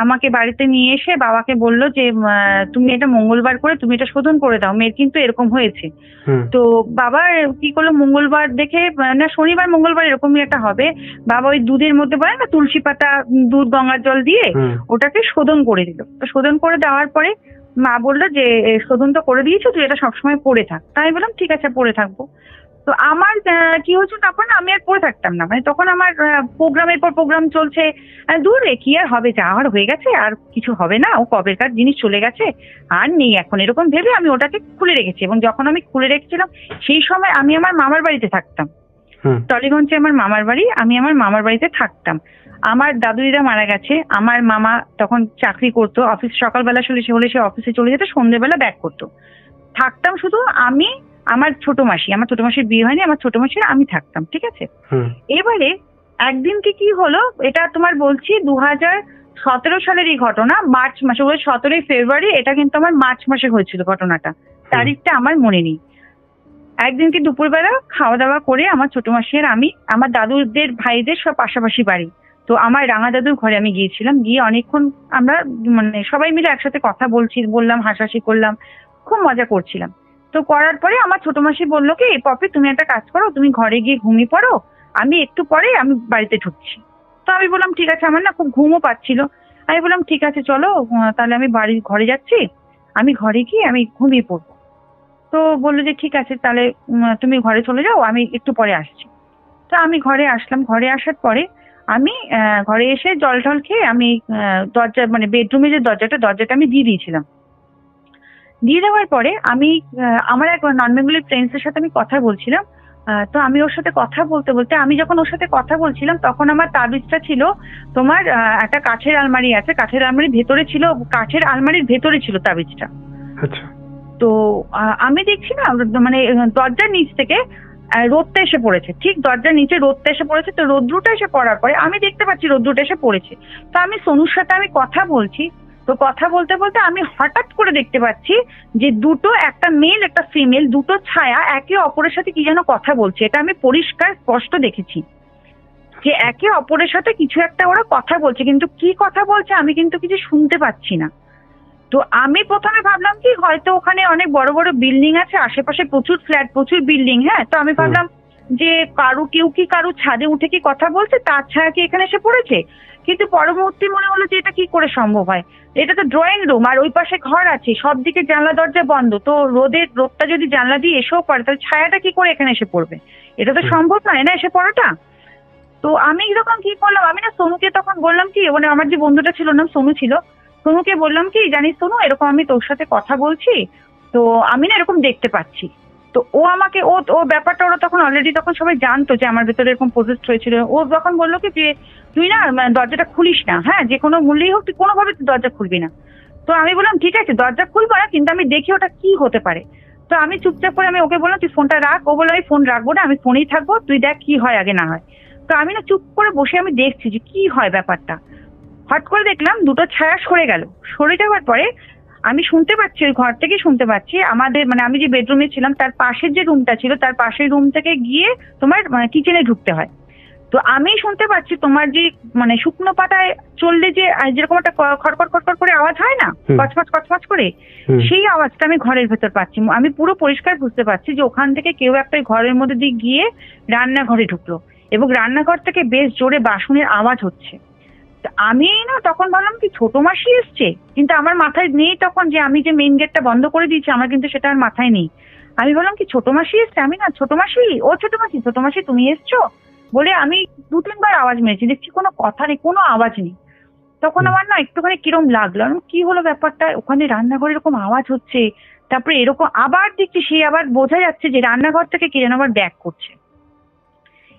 আমাকে বাড়িতে নিয়ে এসে বাবাকে বললো যে তুমি এটা মঙ্গলবার করে তুমি এটা শোধন করে দাও, মেয়ের কিন্তু এরকম হয়েছে। তো বাবা কি করলো, মঙ্গলবার দেখে, না শনিবার মঙ্গলবার এরকমই একটা হবে, বাবা ওই দুধের মধ্যে বলে না তুলসী পাতা, দুধ গঙ্গার জল দিয়ে ওটাকে শোধন করে দিল। তো শোধন করে দেওয়ার পরে মা বললো যে শোধন তো করে দিয়েছো, তুই এটা সবসময় পড়ে থাক। তাই আমি বললাম ঠিক আছে পড়ে থাকবো। তো আমার কি হচ্ছে, তখন আমি আর পড়ে থাকতাম না, মানে তখন আমার প্রোগ্রামের পর প্রোগ্রাম চলছে, দূর রে কি আর হবে, যা আর হয়ে গেছে আর কিছু হবে না, ও কবেকার জিনিস চলে গেছে আর নেই এখন, এরকম ভেবে আমি ওটাকে খুলে রেখেছি। এবং যখন আমি খুলে রেখেছিলাম সেই সময় আমি আমার মামার বাড়িতে থাকতাম, টলিগঞ্জে আমার মামার বাড়ি, আমি আমার মামার বাড়িতে থাকতাম। আমার দাদু দিদা মারা গেছে, আমার মামা তখন চাকরি করতো, অফিস সকালবেলা হলে সে অফিসে চলে যেত, সন্ধ্যেবেলা ব্যাক করতো। থাকতাম শুধু আমি, আমার ছোট মাসির বিয়ে হয়নি, আমার ছোট মাসির আমি থাকতাম, ঠিক আছে। এবারে একদিনকে কি হলো, এটা তোমার বলছি 2017 সালের এই ঘটনা, মার্চ মাসে, 17ই ফেব্রুয়ারি, এটা কিন্তু আমার মার্চ মাসে হয়েছিল ঘটনাটা, তারিখটা আমার মনে নেই। একদিনকে দুপুরবেলা খাওয়া দাওয়া করে আমার ছোট মাসি আর আমি, আমার দাদুদের ভাইদের সব পাশাপাশি বাড়ি, তো আমার রাঙা দাদুর ঘরে আমি গিয়েছিলাম। গিয়ে অনেকক্ষণ আমরা মানে সবাই মিলে একসাথে কথা বললাম, হাসাহাসি করলাম, খুব মজা করছিলাম। তো করার পরে আমার ছোট মাসি বললো কি পপি তুমি একটা কাজ করো, তুমি ঘরে গিয়ে ঘুমিয়ে পড়ো, আমি একটু পরে আমি বাড়িতে ঢুকছি। তো আমি বললাম ঠিক আছে, আমার না খুব ঘুমও পাচ্ছিল। আমি বললাম ঠিক আছে চলো তাহলে আমি ঘরে যাচ্ছি, আমি ঘরে গিয়ে আমি ঘুমিয়ে পড়বো। তো বললো যে ঠিক আছে তাহলে তুমি ঘরে চলে যাও, আমি একটু পরে আসছি। তো আমি ঘরে আসলাম। ঘরে আসার পরে আমি ঘরে এসে জল টল খেয়ে আমি দরজা, মানে বেডরুমে যে দরজাটা আমি দিয়ে দিয়েছিলাম। দিয়ে দেওয়ার পরে আমি আমার এক নন বেঙ্গলি ফ্রেন্ডসের সাথে আমি কথা বলছিলাম। তো আমি ওর সাথে কথা বলতে বলতে, আমি যখন ওর সাথে কথা বলছিলাম তখন আমার তাবিজটা ছিল তোমার একটা কাঠের আলমারি আছে, কাঠের আলমারির ভেতরে ছিল তাবিজটা। আচ্ছা। তো আমি দেখছি না, মানে দরজার নিচ থেকে রোদটা এসে পড়েছে, ঠিক দরজার নিচে রোদটা এসে পড়েছে। তো রোদ্রুটা এসে পড়ার পরে আমি দেখতে পাচ্ছি রোদ্রুটা এসে পড়েছে। তো আমি সোনুর সাথে আমি কথা বলছি, তো কথা বলতে বলতে আমি হঠাৎ করে দেখতে পাচ্ছি যে একটা মেল একটা ফিমেল, দুটো ছায়া একে অপরের সাথে কি যেন কথা বলছে। এটা আমি পরিষ্কার স্পষ্ট দেখেছি যে একে অপরের সাথে কিছু একটা ওরা কথা বলছে, কিন্তু কি কথা বলছে আমি কিন্তু কিছু শুনতে পাচ্ছি না। তো আমি প্রথমে ভাবলাম কি হয়তো ওখানে অনেক বড় বড় বিল্ডিং আছে, আশেপাশে প্রচুর ফ্ল্যাট, প্রচুর বিল্ডিং। হ্যাঁ, তো আমি ভাবলাম যে কেউ কি কারো ছাদে উঠে কি কথা বলছে, তার ছায়া কি এখানে এসে পড়েছে। কিন্তু পরবর্তী মনে হলো যে এটা কি করে সম্ভব হয়, এটা তো ড্রয়িং রুম আর ওই পাশে ঘর আছে, সব দিকে জানলা দরজা বন্ধ, তো রোদটা যদি জানলা দিয়ে এসেও পড়ে তাহলে ছায়াটা কি করে এখানে এসে পড়বে, এটা তো সম্ভব নয় না এসে পড়াটা। তো আমি যখন কি করলাম, আমি না সোনুকে তখন বললাম কি, মানে আমার যে বন্ধুটা ছিল নাম সোনু ছিল, সোনুকে বললাম কি জানিস সোনু, এরকম আমি তোর সাথে কথা বলছি, তো আমি না এরকম দেখতে পাচ্ছি। তো ও আমাকে ও ব্যাপারটা, ওরা তখন অলরেডি তখন সবাই জানতো যে আমার ভেতরে এরকম প্রজেস্ট হয়েছিল। ও তখন বললো কি যে তুই না দরজাটা খুলিস না, হ্যাঁ যে কোনো মূল্যেই হোক তুই কোনোভাবে তুই দরজা খুলবি না। তো আমি বললাম ঠিক আছে দরজা খুলবো না, কিন্তু আমি দেখি ওটা কি হতে পারে। তো আমি চুপচাপ করে আমি ওকে বললাম তুই ফোনটা রাখ। ও বললো আমি ফোন রাখবো না, আমি ফোনেই থাকবো, তুই দেখ কি হয় আগে না হয়। তো আমি না চুপ করে বসে আমি দেখছি যে কি হয় ব্যাপারটা। হট করে দেখলাম দুটো ছায়া সরে গেল। সরে যাওয়ার পরে আমি শুনতে পাচ্ছি, ওই ঘর থেকে শুনতে পাচ্ছি আমাদের মানে আমি যে বেডরুমে ছিলাম তার পাশের যে রুমটা ছিল তার পাশের রুম থেকে গিয়ে তোমার কিচেনে ঢুকতে হয়। তো আমি শুনতে পাচ্ছি তোমার যে মানে শুকনো পাতায় চললে যে যেরকম একটা খড়খড় খড়খড় করে আওয়াজ হয় না, কচমচ কচমচ করে, সেই আওয়াজটা আমি ঘরের ভেতর পাচ্ছি। আমি পুরো পরিষ্কার বুঝতে পারছি যে ওখান থেকে কেউ একটা ঘরের মধ্যে দিয়ে গিয়ে রান্নাঘরে ঢুকলো এবং রান্নাঘর থেকে বেশ জোরে বাসনের আওয়াজ হচ্ছে। আমি না তখন ভাবলাম কি ছোট মাসি এসছে, কিন্তু আমার মাথায় নেই তখন যে আমি যে মেইন গেটটা বন্ধ করে দিয়েছি আমার কিন্তু সেটা আর মাথায় নেই। আমি বললাম কি ছোট মাসি এসছে, আমি না ছোট মাসি, ও ছোট মাসি তুমি এসছো বলে আমি 2-3 বার আওয়াজ মেরেছি, দেখছি কোনো কথা নেই, কোনো আওয়াজ নেই। তখন আমার না একটুখানি কিরম লাগলো, কি হলো ব্যাপারটা, ওখানে রান্নাঘরে এরকম আওয়াজ হচ্ছে, তারপরে এরকম আবার দেখছি সে আবার বোঝা যাচ্ছে যে রান্নাঘর থেকে কে যেন আবার ব্যাক করছে।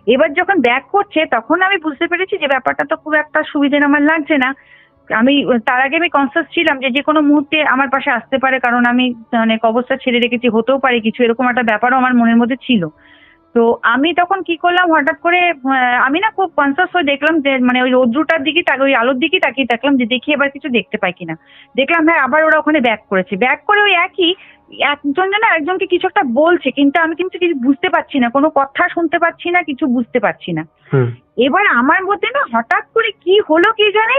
এবার যখন ব্যাক করছে তখন আমি বুঝতে পেরেছি যে ব্যাপারটা তো খুব একটা সুবিধে আমার লাগছে না। আমি তার আগে আমি কনসাস ছিলাম যে যে কোনো মুহূর্তে আমার পাশে আসতে পারে, কারণ আমি অনেক অবস্থা ছেড়ে রেখেছি, হতেও পারে কিছু, এরকম একটা ব্যাপারও আমার মনের মধ্যে ছিল। তো আমি তখন কি করলাম, হঠাৎ করে আমি না খুব কনসাস হয়ে দেখলাম যে মানে ওই রৌদ্রটার দিকে ওই আলোর দিকে তাকিয়ে দেখলাম যে দেখি এবার কিছু দেখতে পাই কিনা। দেখলাম হ্যাঁ আবার ওরা ওখানে ব্যাক করেছে, ব্যাক করে ওই একই একজন যেন একজনকে কিছু একটা বলছে, কিন্তু আমি কিন্তু কিছু বুঝতে পারছি না, কোনো কথা শুনতে পাচ্ছি না, কিছু বুঝতে পারছি না। এবার আমার মধ্যে না হঠাৎ করে কি হলো কি জানে,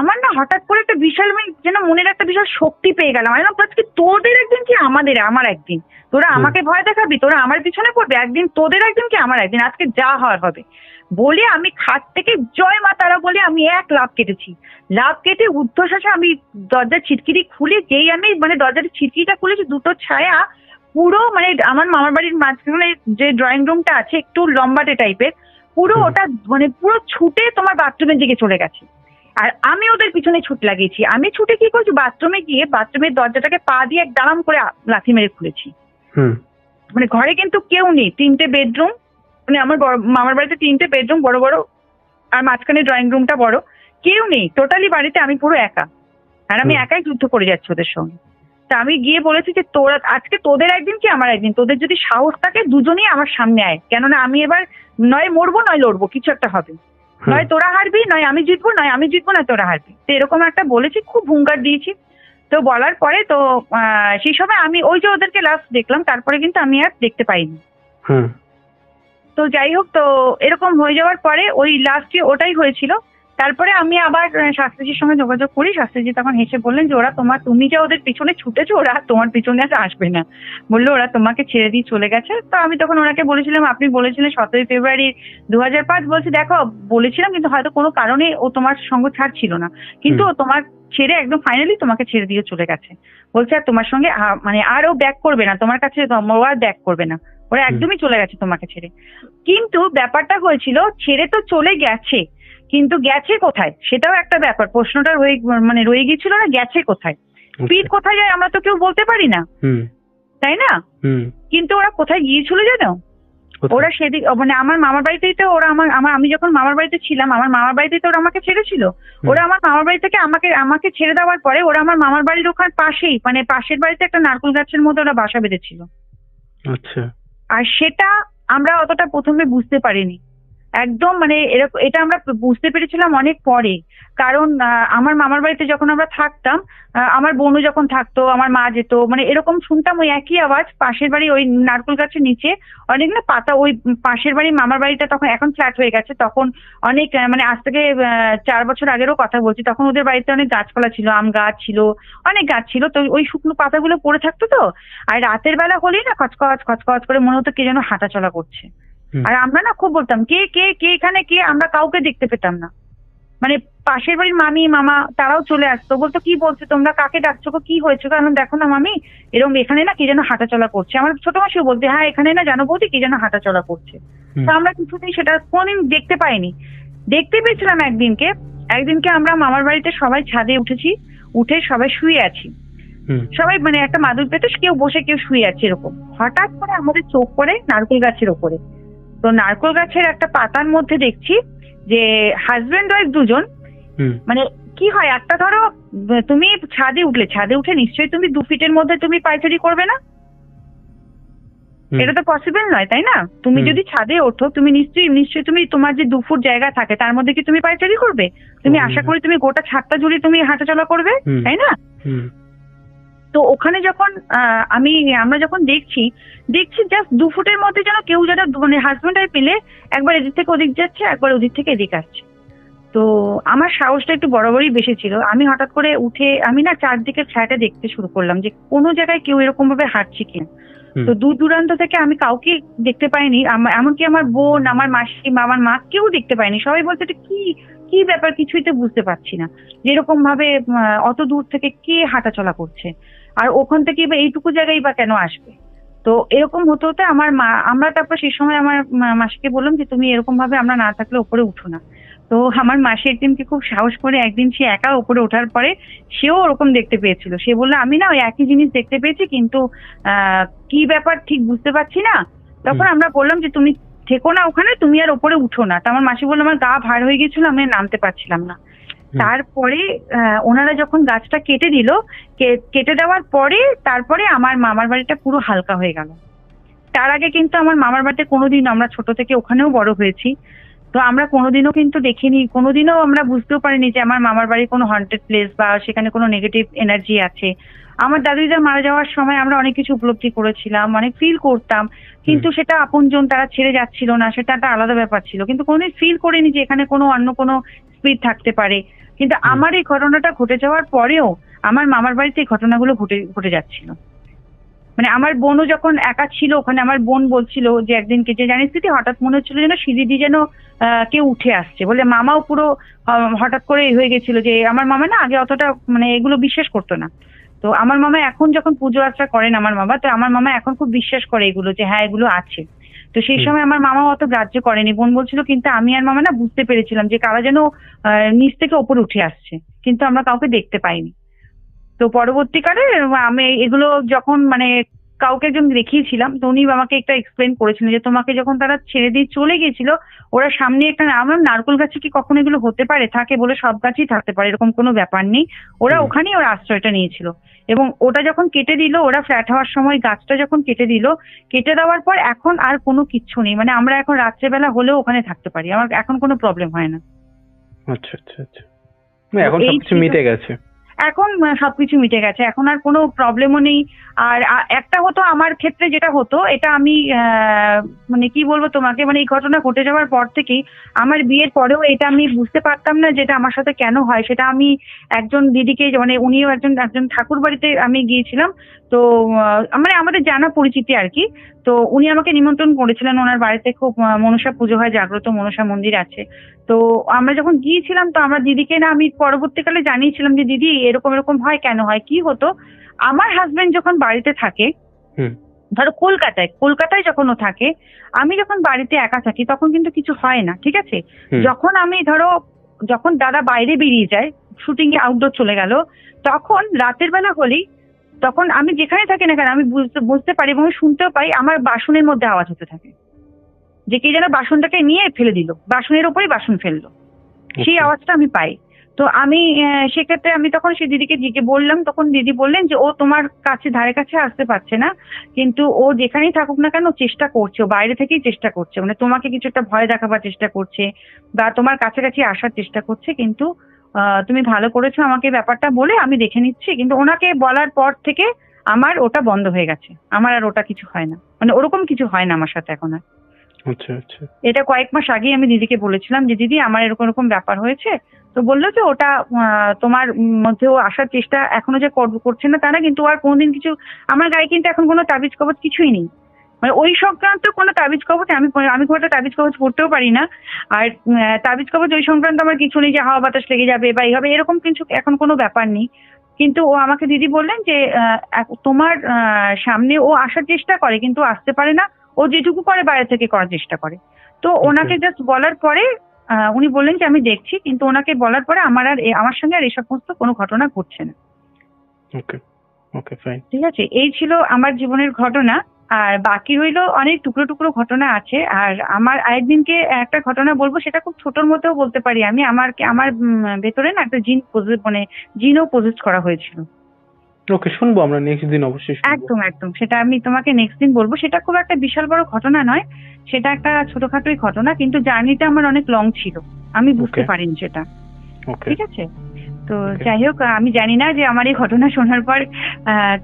আমার না হঠাৎ করে একটা বিশাল যেন মনের একটা বিশাল শক্তি পেয়ে গেলাম। আমি আজকে তোদের একদিন কি আমার একদিন, তোরা আমাকে ভয় দেখাবি, তোরা আমার পিছনে পড়বে, একদিন তোদের একদিন কি আমার একদিন, আজকে যা হওয়ার হবে বলে আমি খাট থেকে জয় মা তারা বলে আমি এক লাফ কেটেছি। লাফ কেটে ঊর্ধ্বশ্বাসে আমি দরজার ছিটকিরি খুলে, যেই আমি মানে দরজার ছিটকিরিটা খুলেছি, দুটো ছায়া পুরো মানে আমার মামার বাড়ির মাঝখানে যে ড্রয়িং রুমটা আছে একটু লম্বাটে টাইপের, পুরো ওটা মানে পুরো ছুটে তোমার বাথরুমের দিকে চলে গেছে। আর আমি ওদের পিছনে ছুট লাগিয়েছি। আমি ছুটে কি করছি, বাথরুমে গিয়ে বাথরুমের দরজাটাকে পা দিয়ে এক দাঁড়াম করে লাথি মেরে খুলেছি। মানে ঘরে কিন্তু কেউ নেই, 3টে বেডরুম, মানে আমার মামার বাড়িতে 3টে বেডরুম বড় বড়, আর মাঝখানে ড্রয়িং রুমটা বড়, কেউ নেই টোটালি বাড়িতে, আমি পুরো একা, আর আমি একাই যুদ্ধ করে যাচ্ছি ওদের সঙ্গে। তা আমি গিয়ে বলেছি যে তোরা আজকে তোদের একদিন কি আমার একদিন, তোদের যদি সাহস থাকে দুজনেই আমার সামনে আয়, কেননা আমি এবার নয় মরবো নয় লড়বো, কিছু একটা হবে, নয় তোরা হারবি নয় আমি জিতবো, নয় আমি জিতবো না তোরা হারবি। তো এরকম একটা বলেছি, খুব হুঙ্কার দিয়েছি। তো বলার পরে তো সেই সময় আমি ওই যে ওদেরকে লাস্ট দেখলাম, তারপরে কিন্তু আমি আর দেখতে পাইনি। তো যাই হোক, তো এরকম হয়ে যাওয়ার পরে ওই লাস্টে ওটাই হয়েছিল। তারপরে আমি আবার শাস্ত্রীজির সঙ্গে যোগাযোগ করি। শাস্ত্রীজি তখন হেসে বললেন যে তুমি যে ওদের পিছনে ছুটেছো, ওরা তোমার পিছনে আর আসবে না, বললো ওরা তোমাকে ছেড়ে দিয়ে চলে গেছে। তো আমি তখন ওনাকে বলেছিলাম আপনি বলেছিলেন 17 ফেব্রুয়ারি 2005, বলছি দেখো বলেছিলাম কিন্তু হয়তো কোনো কারণে ও তোমার সঙ্গ ছাড়ছিল না, কিন্তু ও তোমার ছেড়ে একদম ফাইনালি তোমাকে ছেড়ে দিয়ে চলে গেছে। বলছে আর তোমার সঙ্গে মানে আরও ব্যাক করবে না, তোমার কাছে ও আর ব্যাক করবে না, ওরা একদমই চলে গেছে তোমাকে ছেড়ে। কিন্তু ব্যাপারটা হয়েছিল ছেড়ে তো চলে গেছে, কিন্তু গেছে কোথায় সেটাও একটা ব্যাপার, প্রশ্নটা রয়ে গিয়েছিল না, গেছে কোথায়, স্পিড কোথায় যায় আমরা তো কেউ বলতে পারি না, তাই না? কিন্তু ওরা কোথায় গিয়েছিল জানো, ওরা সেদিক মানে আমার মামার বাড়িতেই তো ওরা আমি যখন মামার বাড়িতে ছিলাম, আমার মামার বাড়িতেই তো ওরা আমাকে ছেড়েছিল। ওরা আমার মামার বাড়ি থেকে আমাকে ছেড়ে দেওয়ার পরে ওরা আমার মামার বাড়ির ওখানে পাশেই মানে পাশের বাড়িতে একটা নারকেল গাছের মধ্যে ওরা বাসা বেঁধেছিল। আচ্ছা। আর সেটা আমরা অতটা প্রথমে বুঝতে পারিনি, একদম মানে এরকম এটা আমরা বুঝতে পেরেছিলাম অনেক পরে। কারণ আমার মামার বাড়িতে যখন আমরা থাকতাম, আমার বোনও যখন থাকতো, আমার মা যেত, মানে এরকম শুনতাম ওই একই আওয়াজ পাশের বাড়ি ওই নারকেল গাছের নিচে অনেক না পাতা, ওই পাশের বাড়ি মামার বাড়িটা তখন এখন ফ্ল্যাট হয়ে গেছে, তখন অনেক মানে আজ থেকে 4 বছর আগেরও কথা বলছি, তখন ওদের বাড়িতে অনেক গাছপালা ছিল, আম গাছ ছিল, অনেক গাছ ছিল, তো ওই শুকনো পাতাগুলো পড়ে থাকতো। তো আর রাতের বেলা হলেই না খচখচ খচখচ করে মনে হতো কে যেন হাঁটাচলা করছে। আর আমরা না খুব বলতাম কে কে কে এখানে কে, আমরা কাউকে দেখতে পেতাম না। মানে পাশের বাড়ির মামি মামা তারাও চলে আসতো, বলতো কি বলছো তোমরা, কাকে ডাকছো, কি হয়েছে, কারণ দেখো না মামি এরকম এখানে না কি যেন হাঁটাচলা করছে। আমার ছোট মাসিও বলতে হ্যাঁ এখানে না জানো বৌদি কি যেন হাঁটাচলা করছে। তো আমরা কিছুতেই সেটা কোনদিন দেখতে পাইনি। দেখতে পেয়েছিলাম একদিনকে আমরা মামার বাড়িতে সবাই ছাদে উঠে সবাই শুয়ে আছি, সবাই মানে একটা মাদুর পেতে কেউ বসে কেউ শুয়ে আছে এরকম। হঠাৎ করে আমাদের চোখ পড়ে নারকেল গাছের ওপরে। তো নারকেল গাছের একটা পাতার মধ্যে দেখছি যে হাজবেন্ড ওয়াইফ দুজন, মানে কি হয়, একটা ধরো তুমি ছাদে উঠে নিশ্চয়ই তুমি 2 ফিটের মধ্যে তুমি পায়চারি করবে না, এটা তো পসিবল নয়, তাই না? তুমি যদি ছাদে ওঠো, তুমি নিশ্চয়ই তুমি তোমার যে 2 ফুট জায়গা থাকে তার মধ্যে কি তুমি পায়চারি করবে? তুমি আশা করি তুমি গোটা ছাদটা জুড়ে তুমি হাঁটাচলা করবে, তাই না? তো ওখানে যখন আমরা যখন দেখছি জাস্ট 2 ফুটের মধ্যে যেন কেউ যেন মানে হাজবেন্ড আর পেলে একবার এদিক থেকে ওদিক যাচ্ছে, একবার ওদিক থেকে এদিক আসছে। তো আমার সাহসটা একটু বরাবরই বেশি ছিল। আমি হঠাৎ করে উঠে আমি না চারদিকে ফ্ল্যাটে দেখতে শুরু করলাম যে কোনো জায়গায় কেউ এরকম ভাবে হাঁটছে কিনা। তো দূর দূরান্ত থেকে আমি কাউকে দেখতে পাইনি, এমনকি আমার বোন, আমার মাসি, আমার মা কেউ দেখতে পাইনি। সবাই বলছে এটা কি ব্যাপার, কিছুই তো বুঝতে পারছি না যেরকম ভাবে অত দূর থেকে কে হাঁটাচলা করছে, আর ওখান থেকে বা এইটুকু জায়গায় বা কেন আসবে। তো এরকম হতে হতে আমরা তারপর সেই সময় আমার মাসিকে বললাম যে তুমি এরকম ভাবে আমরা না থাকলে ওপরে উঠো না। তো আমার মাসি একদিনকে খুব সাহস করে একদিন সে একা উপরে ওঠার পরে সেও ওরকম দেখতে পেয়েছিল। সে বললো আমি না ওই একই জিনিস দেখতে পেয়েছি, কিন্তু কি ব্যাপার ঠিক বুঝতে পারছি না। তখন আমরা বললাম যে তুমি থেকো না ওখানে, তুমি আর ওপরে উঠো না। তো আমার মাসি বললো আমার গা ভার হয়ে গেছিল, আমি নামতে পারছিলাম না। তারপরে ওনারা যখন গাছটা কেটে দিল, কেটে দেওয়ার পরে তারপরে আমার মামার বাড়িটা পুরো হালকা হয়ে গেল। তার আগে কিন্তু আমার মামার বাড়িতে কোনোদিন, আমরা ছোট থেকে ওখানেও বড় হয়েছি, তো আমরা কোনোদিনও কিন্তু দেখিনি, কোনোদিনও আমরা বুঝতেও পারিনি যে আমার মামার বাড়ি কোনো হন্টেড প্লেস বা সেখানে কোনো নেগেটিভ এনার্জি আছে। আমার দাদুদিদা মারা যাওয়ার সময় আমরা অনেক কিছু উপলব্ধি করেছিলাম, অনেক ফিল করতাম, কিন্তু সেটা আপনজন তারা ছেড়ে যাচ্ছিল না, সেটা একটা আলাদা ব্যাপার ছিল। কিন্তু কোনোদিন ফিল করিনি যে এখানে কোনো অন্য কোনো স্পিরিট থাকতে পারে। কিন্তু আমার এই ঘটনাটা ঘটে যাওয়ার পরেও আমার মামার বাড়িতে এই ঘটনাগুলো ঘটে যাচ্ছিল। মানে আমার বোনও যখন একা ছিল ওখানে, আমার বোন বলছিল যে একদিনকে যে জানিস দিদি হঠাৎ মনে হচ্ছিল যেন সিঁড়ি দিয়ে যেন কেউ উঠে আসছে বলে। মামাও পুরো হঠাৎ করে হয়ে গেছিল যে আমার মামা না আগে অতটা মানে এগুলো বিশ্বাস করতো না। তো আমার মামা এখন যখন পুজো আর্চা করেন আমার মামা, তো আমার মামা এখন খুব বিশ্বাস করে এগুলো, যে হ্যাঁ এগুলো আছে। তো সেই সময় আমার মামা অত গ্রাহ্য করেনি, বোন বলছিল, কিন্তু আমি আর মামা না বুঝতে পেরেছিলাম যে কারা যেন নিচ থেকে ওপরে উঠে আসছে, কিন্তু আমরা কাউকে দেখতে পাইনি। তো পরবর্তীকালে আমি এগুলো যখন মানে কাউকে একজন দেখিয়েছিলাম, তো উনি আমাকে একটা এক্সপ্লেন করেছিলেন যে তোমাকে যখন তারা ছেড়ে দিয়ে চলে গিয়েছিল, ওরা সামনে একটা, আমরা নারকেল গাছে কি কখনো এগুলো হতে পারে, থাকে বলে সব গাছই থাকতে পারে এরকম কোনো ব্যাপার নেই, ওরা ওখানেই ওরা আশ্রয়টা নিয়েছিল। এবং ওটা যখন কেটে দিল, ওরা ফ্ল্যাট হওয়ার সময় গাছটা যখন কেটে দিল, কেটে দেওয়ার পর এখন আর কোনো কিচ্ছু নেই। মানে আমরা এখন রাত্রেবেলা হলেও ওখানে থাকতে পারি, আমার এখন কোনো প্রবলেম হয় না। আচ্ছা আচ্ছা আচ্ছা, এখন সবকিছু মিটে গেছে। এখন সবকিছু মিটে গেছে, এখন আর কোনো প্রবলেমও নেই। আর একটা হতো আমার ক্ষেত্রে, যেটা হতো, এটা আমি মানে কি বলবো তোমাকে, মানে এই ঘটনা ঘটে যাওয়ার পর থেকেই আমার বিয়ের পরেও এটা আমি বুঝতে পারতাম না যেটা আমার সাথে কেন হয়। সেটা আমি একজন দিদিকে, মানে উনিও একজন ঠাকুর বাড়িতে আমি গিয়েছিলাম, তো মানে আমাদের জানা পরিচিতি আর কি। তো উনি আমাকে নিমন্ত্রণ করেছিলেন, ওনার বাড়িতে খুব মনসা পুজো হয়, জাগ্রত মনসা মন্দির আছে। তো আমরা যখন গিয়েছিলাম, তো আমরা দিদিকে না আমি পরবর্তীকালে জানিয়েছিলাম যে দিদি এরকম এরকম হয়, কেন হয়, কি হতো। আমার হাজবেন্ড যখন বাড়িতে থাকে, ধরো কলকাতায় যখন ও থাকে, আমি যখন বাড়িতে একা থাকি তখন কিন্তু কিছু হয় না, ঠিক আছে। যখন দাদা বাইরে বেরিয়ে যায়, শুটিং এ আউটডোর চলে গেল, তখন রাতের বেলা হলেই, তখন আমি যেখানে থাকি না কেন আমি বুঝতে পারি এবং শুনতেও পাই আমার বাসনের মধ্যে আওয়াজ হতে থাকে, যে কে যেন বাসনটাকে নিয়ে ফেলে দিল, বাসনের উপরেই বাসন ফেললো, সেই আওয়াজটা আমি পাই। তো আমি সেক্ষেত্রে আমি তখন সেই দিদিকে বললাম, তখন দিদি বললেন যে ও তোমার কাছে ধারে কাছে আসতে পারছে না, কিন্তু ও যেখানেই থাকুক না কেন চেষ্টা করছে, ও বাইরে থেকেই চেষ্টা করছে, মানে তোমাকে কিছু একটা ভয় দেখাবার চেষ্টা করছে বা তোমার কাছাকাছি আসার চেষ্টা করছে। কিন্তু তুমি ভালো করেছো আমাকে ব্যাপারটা বলে, আমি দেখে নিচ্ছি। কিন্তু ওনাকে বলার পর থেকে আমার ওটা বন্ধ হয়ে গেছে, আমার আর ওটা কিছু হয় না, মানে ওরকম কিছু হয় না আমার সাথে এখন আর। আচ্ছা আচ্ছা, এটা কয়েক মাস আগেই আমি দিদিকে বলেছিলাম যে দিদি আমার এরকম এরকম ব্যাপার হয়েছে। তো বললো যে ওটা তোমার মধ্যেও আসার চেষ্টা এখনো যে করছে না তা না, কিন্তু আর কোনোদিন কিছু, আমার গায়ে কিন্তু এখন কোনো তাবিজ কবচ কিছুই নেই, মানে ওই সংক্রান্ত কোনো তাবিজ কবচ আমি খুব একটা তাবিজ কবচ পড়তেও পারি না। আর তাবিজ কবচ ওই সংক্রান্ত আমার কিছু নেই যে হাওয়া বাতাস লেগে যাবে বা এইভাবে, এরকম কিছু এখন কোনো ব্যাপার নেই। কিন্তু ও আমাকে দিদি বললেন যে তোমার সামনে ও আসার চেষ্টা করে কিন্তু আসতে পারে না, ও যেটুকু করে বাইরে থেকে করার চেষ্টা করে। তো ওনাকে জাস্ট বলার পরে উনি বললেন যে আমি দেখছি, কিন্তু ওনাকে বলার পরে আমার সঙ্গে আর এই সমস্ত কোনো ঘটনা ঘটছে না। ওকে ওকে ফাইন, ঠিক আছে, এই ছিল আমার জীবনের ঘটনা। আর বাকি রইলো অনেক টুকরো টুকরো ঘটনা আছে। আর আমার আরেকদিনকে একটা ঘটনা বলবো, সেটা খুব ছোটোর মধ্যেও বলতে পারি আমি। আমার ভেতরে না একটা জিনও পজেস্ট করা হয়েছিল। ওকে, শুনবো আমরা নেক্সট দিন, অবশ্যই শুনবো। একদম একদম, সেটা আমি তোমাকে নেক্সট দিন বলবো। সেটা খুব একটা বিশাল বড় ঘটনা নয়, সেটা একটা ছোটখাটোই ঘটনা, কিন্তু জার্নিটা আমার অনেক লং ছিল, আমি বুঝতে পারিনি সেটা। ঠিক আছে, তো যাই হোক, আমি জানি না যে আমার এই ঘটনা শোনার পর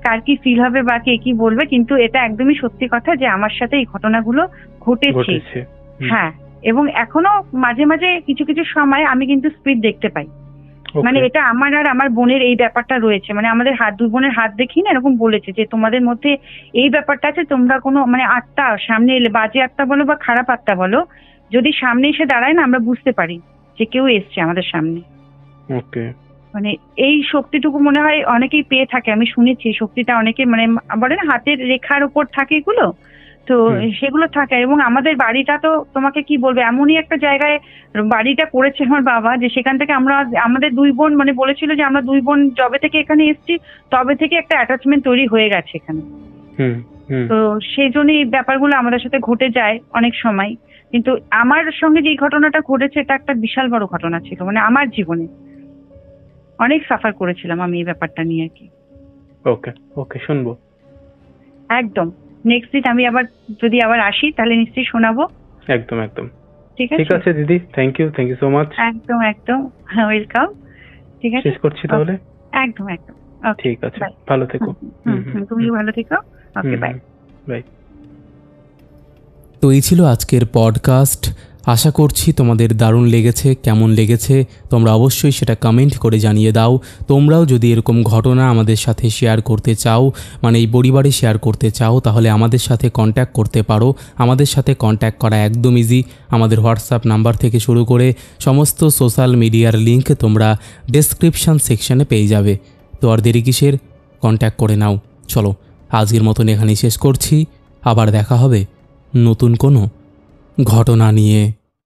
কার কি ফিল হবে বা কে কি বলবে, কিন্তু এটা একদমই সত্যি কথা যে আমার সাথে এই ঘটনাগুলো ঘটেছে। হ্যাঁ, এবং এখনো মাঝে মাঝে কিছু কিছু সময় আমি কিন্তু স্পিড দেখতে পাই। মানে এটা আমার আর আমার বোনের এই ব্যাপারটা রয়েছে, মানে আমাদের দুই বোনের হাত দেখি না, এরকম বলেছে যে তোমাদের মধ্যে এই ব্যাপারটা আছে, তোমরা কোনো মানে আত্মা সামনে এলে, বাজে আত্মা বলো বা খারাপ আত্মা বলো, যদি সামনে এসে দাঁড়ায় না, আমরা বুঝতে পারি যে কেউ এসছে আমাদের সামনে। মানে এই শক্তিটুকু মনে হয় অনেকেই পেয়ে থাকে, আমি শুনেছি শক্তিটা অনেকে মানে বলে না হাতের রেখার উপর থাকে এগুলো, তো সেগুলো থাকে। এবং আমাদের বাড়িটা তো তোমাকে কি বলবো, এমনই একটা জায়গায় বাড়িটা করেছে আমার বাবা, যে সেখান থেকে আমাদের দুই বোন মানে বলেছিল যে আমরা দুই বোন যবে থেকে এখানে এসেছি তবে থেকে একটা অ্যাটাচমেন্ট তৈরি হয়ে গেছে এখানে। তো সেই জন্যই ব্যাপারগুলো আমাদের সাথে ঘটে যায় অনেক সময়। কিন্তু আমার সঙ্গে যে ঘটনাটা ঘটেছে এটা একটা বিশাল বড় ঘটনা ছিল, মানে আমার জীবনে অনেক সাফার করেছিলাম আমি এই ব্যাপারটা নিয়ে আর কি। ওকে ওকে, শুনবো একদম। নেক্সট দিন আমি যদি আবার আসি তাহলে নিশ্চয়ই শোনাবো। একদম একদম, ঠিক আছে দিদি, থ্যাংক ইউ সো মাচ। একদম একদম, ওয়েলকাম। ঠিক আছে, শেষ করছি তাহলে। একদম একদম, ঠিক আছে, ভালো থেকো। তুমিও ভালো থেকো। ওকে, বাই বাই। তো এই ছিল আজকের পডকাস্ট। আশা করছি তোমাদের দারুণ লেগেছে। কেমন লেগেছে তোমরা অবশ্যই সেটা কমেন্ট করে জানিয়ে দাও। তোমরাও যদি এরকম ঘটনা আমাদের সাথে শেয়ার করতে চাও, মানে এই পরিবারে শেয়ার করতে চাও, তাহলে আমাদের সাথে কন্ট্যাক্ট করতে পারো। আমাদের সাথে কন্ট্যাক্ট করা একদম ইজি। আমাদের হোয়াটসঅ্যাপ নাম্বার থেকে শুরু করে সমস্ত সোশ্যাল মিডিয়ার লিঙ্ক তোমরা ডেসক্রিপশান সেকশানে পেয়ে যাবে। তো আর দেরি কিসের, কন্ট্যাক্ট করে নাও। চলো আজকের মতন এখানেই শেষ করছি। আবার দেখা হবে নতুন কোনো ঘটনা নিয়ে।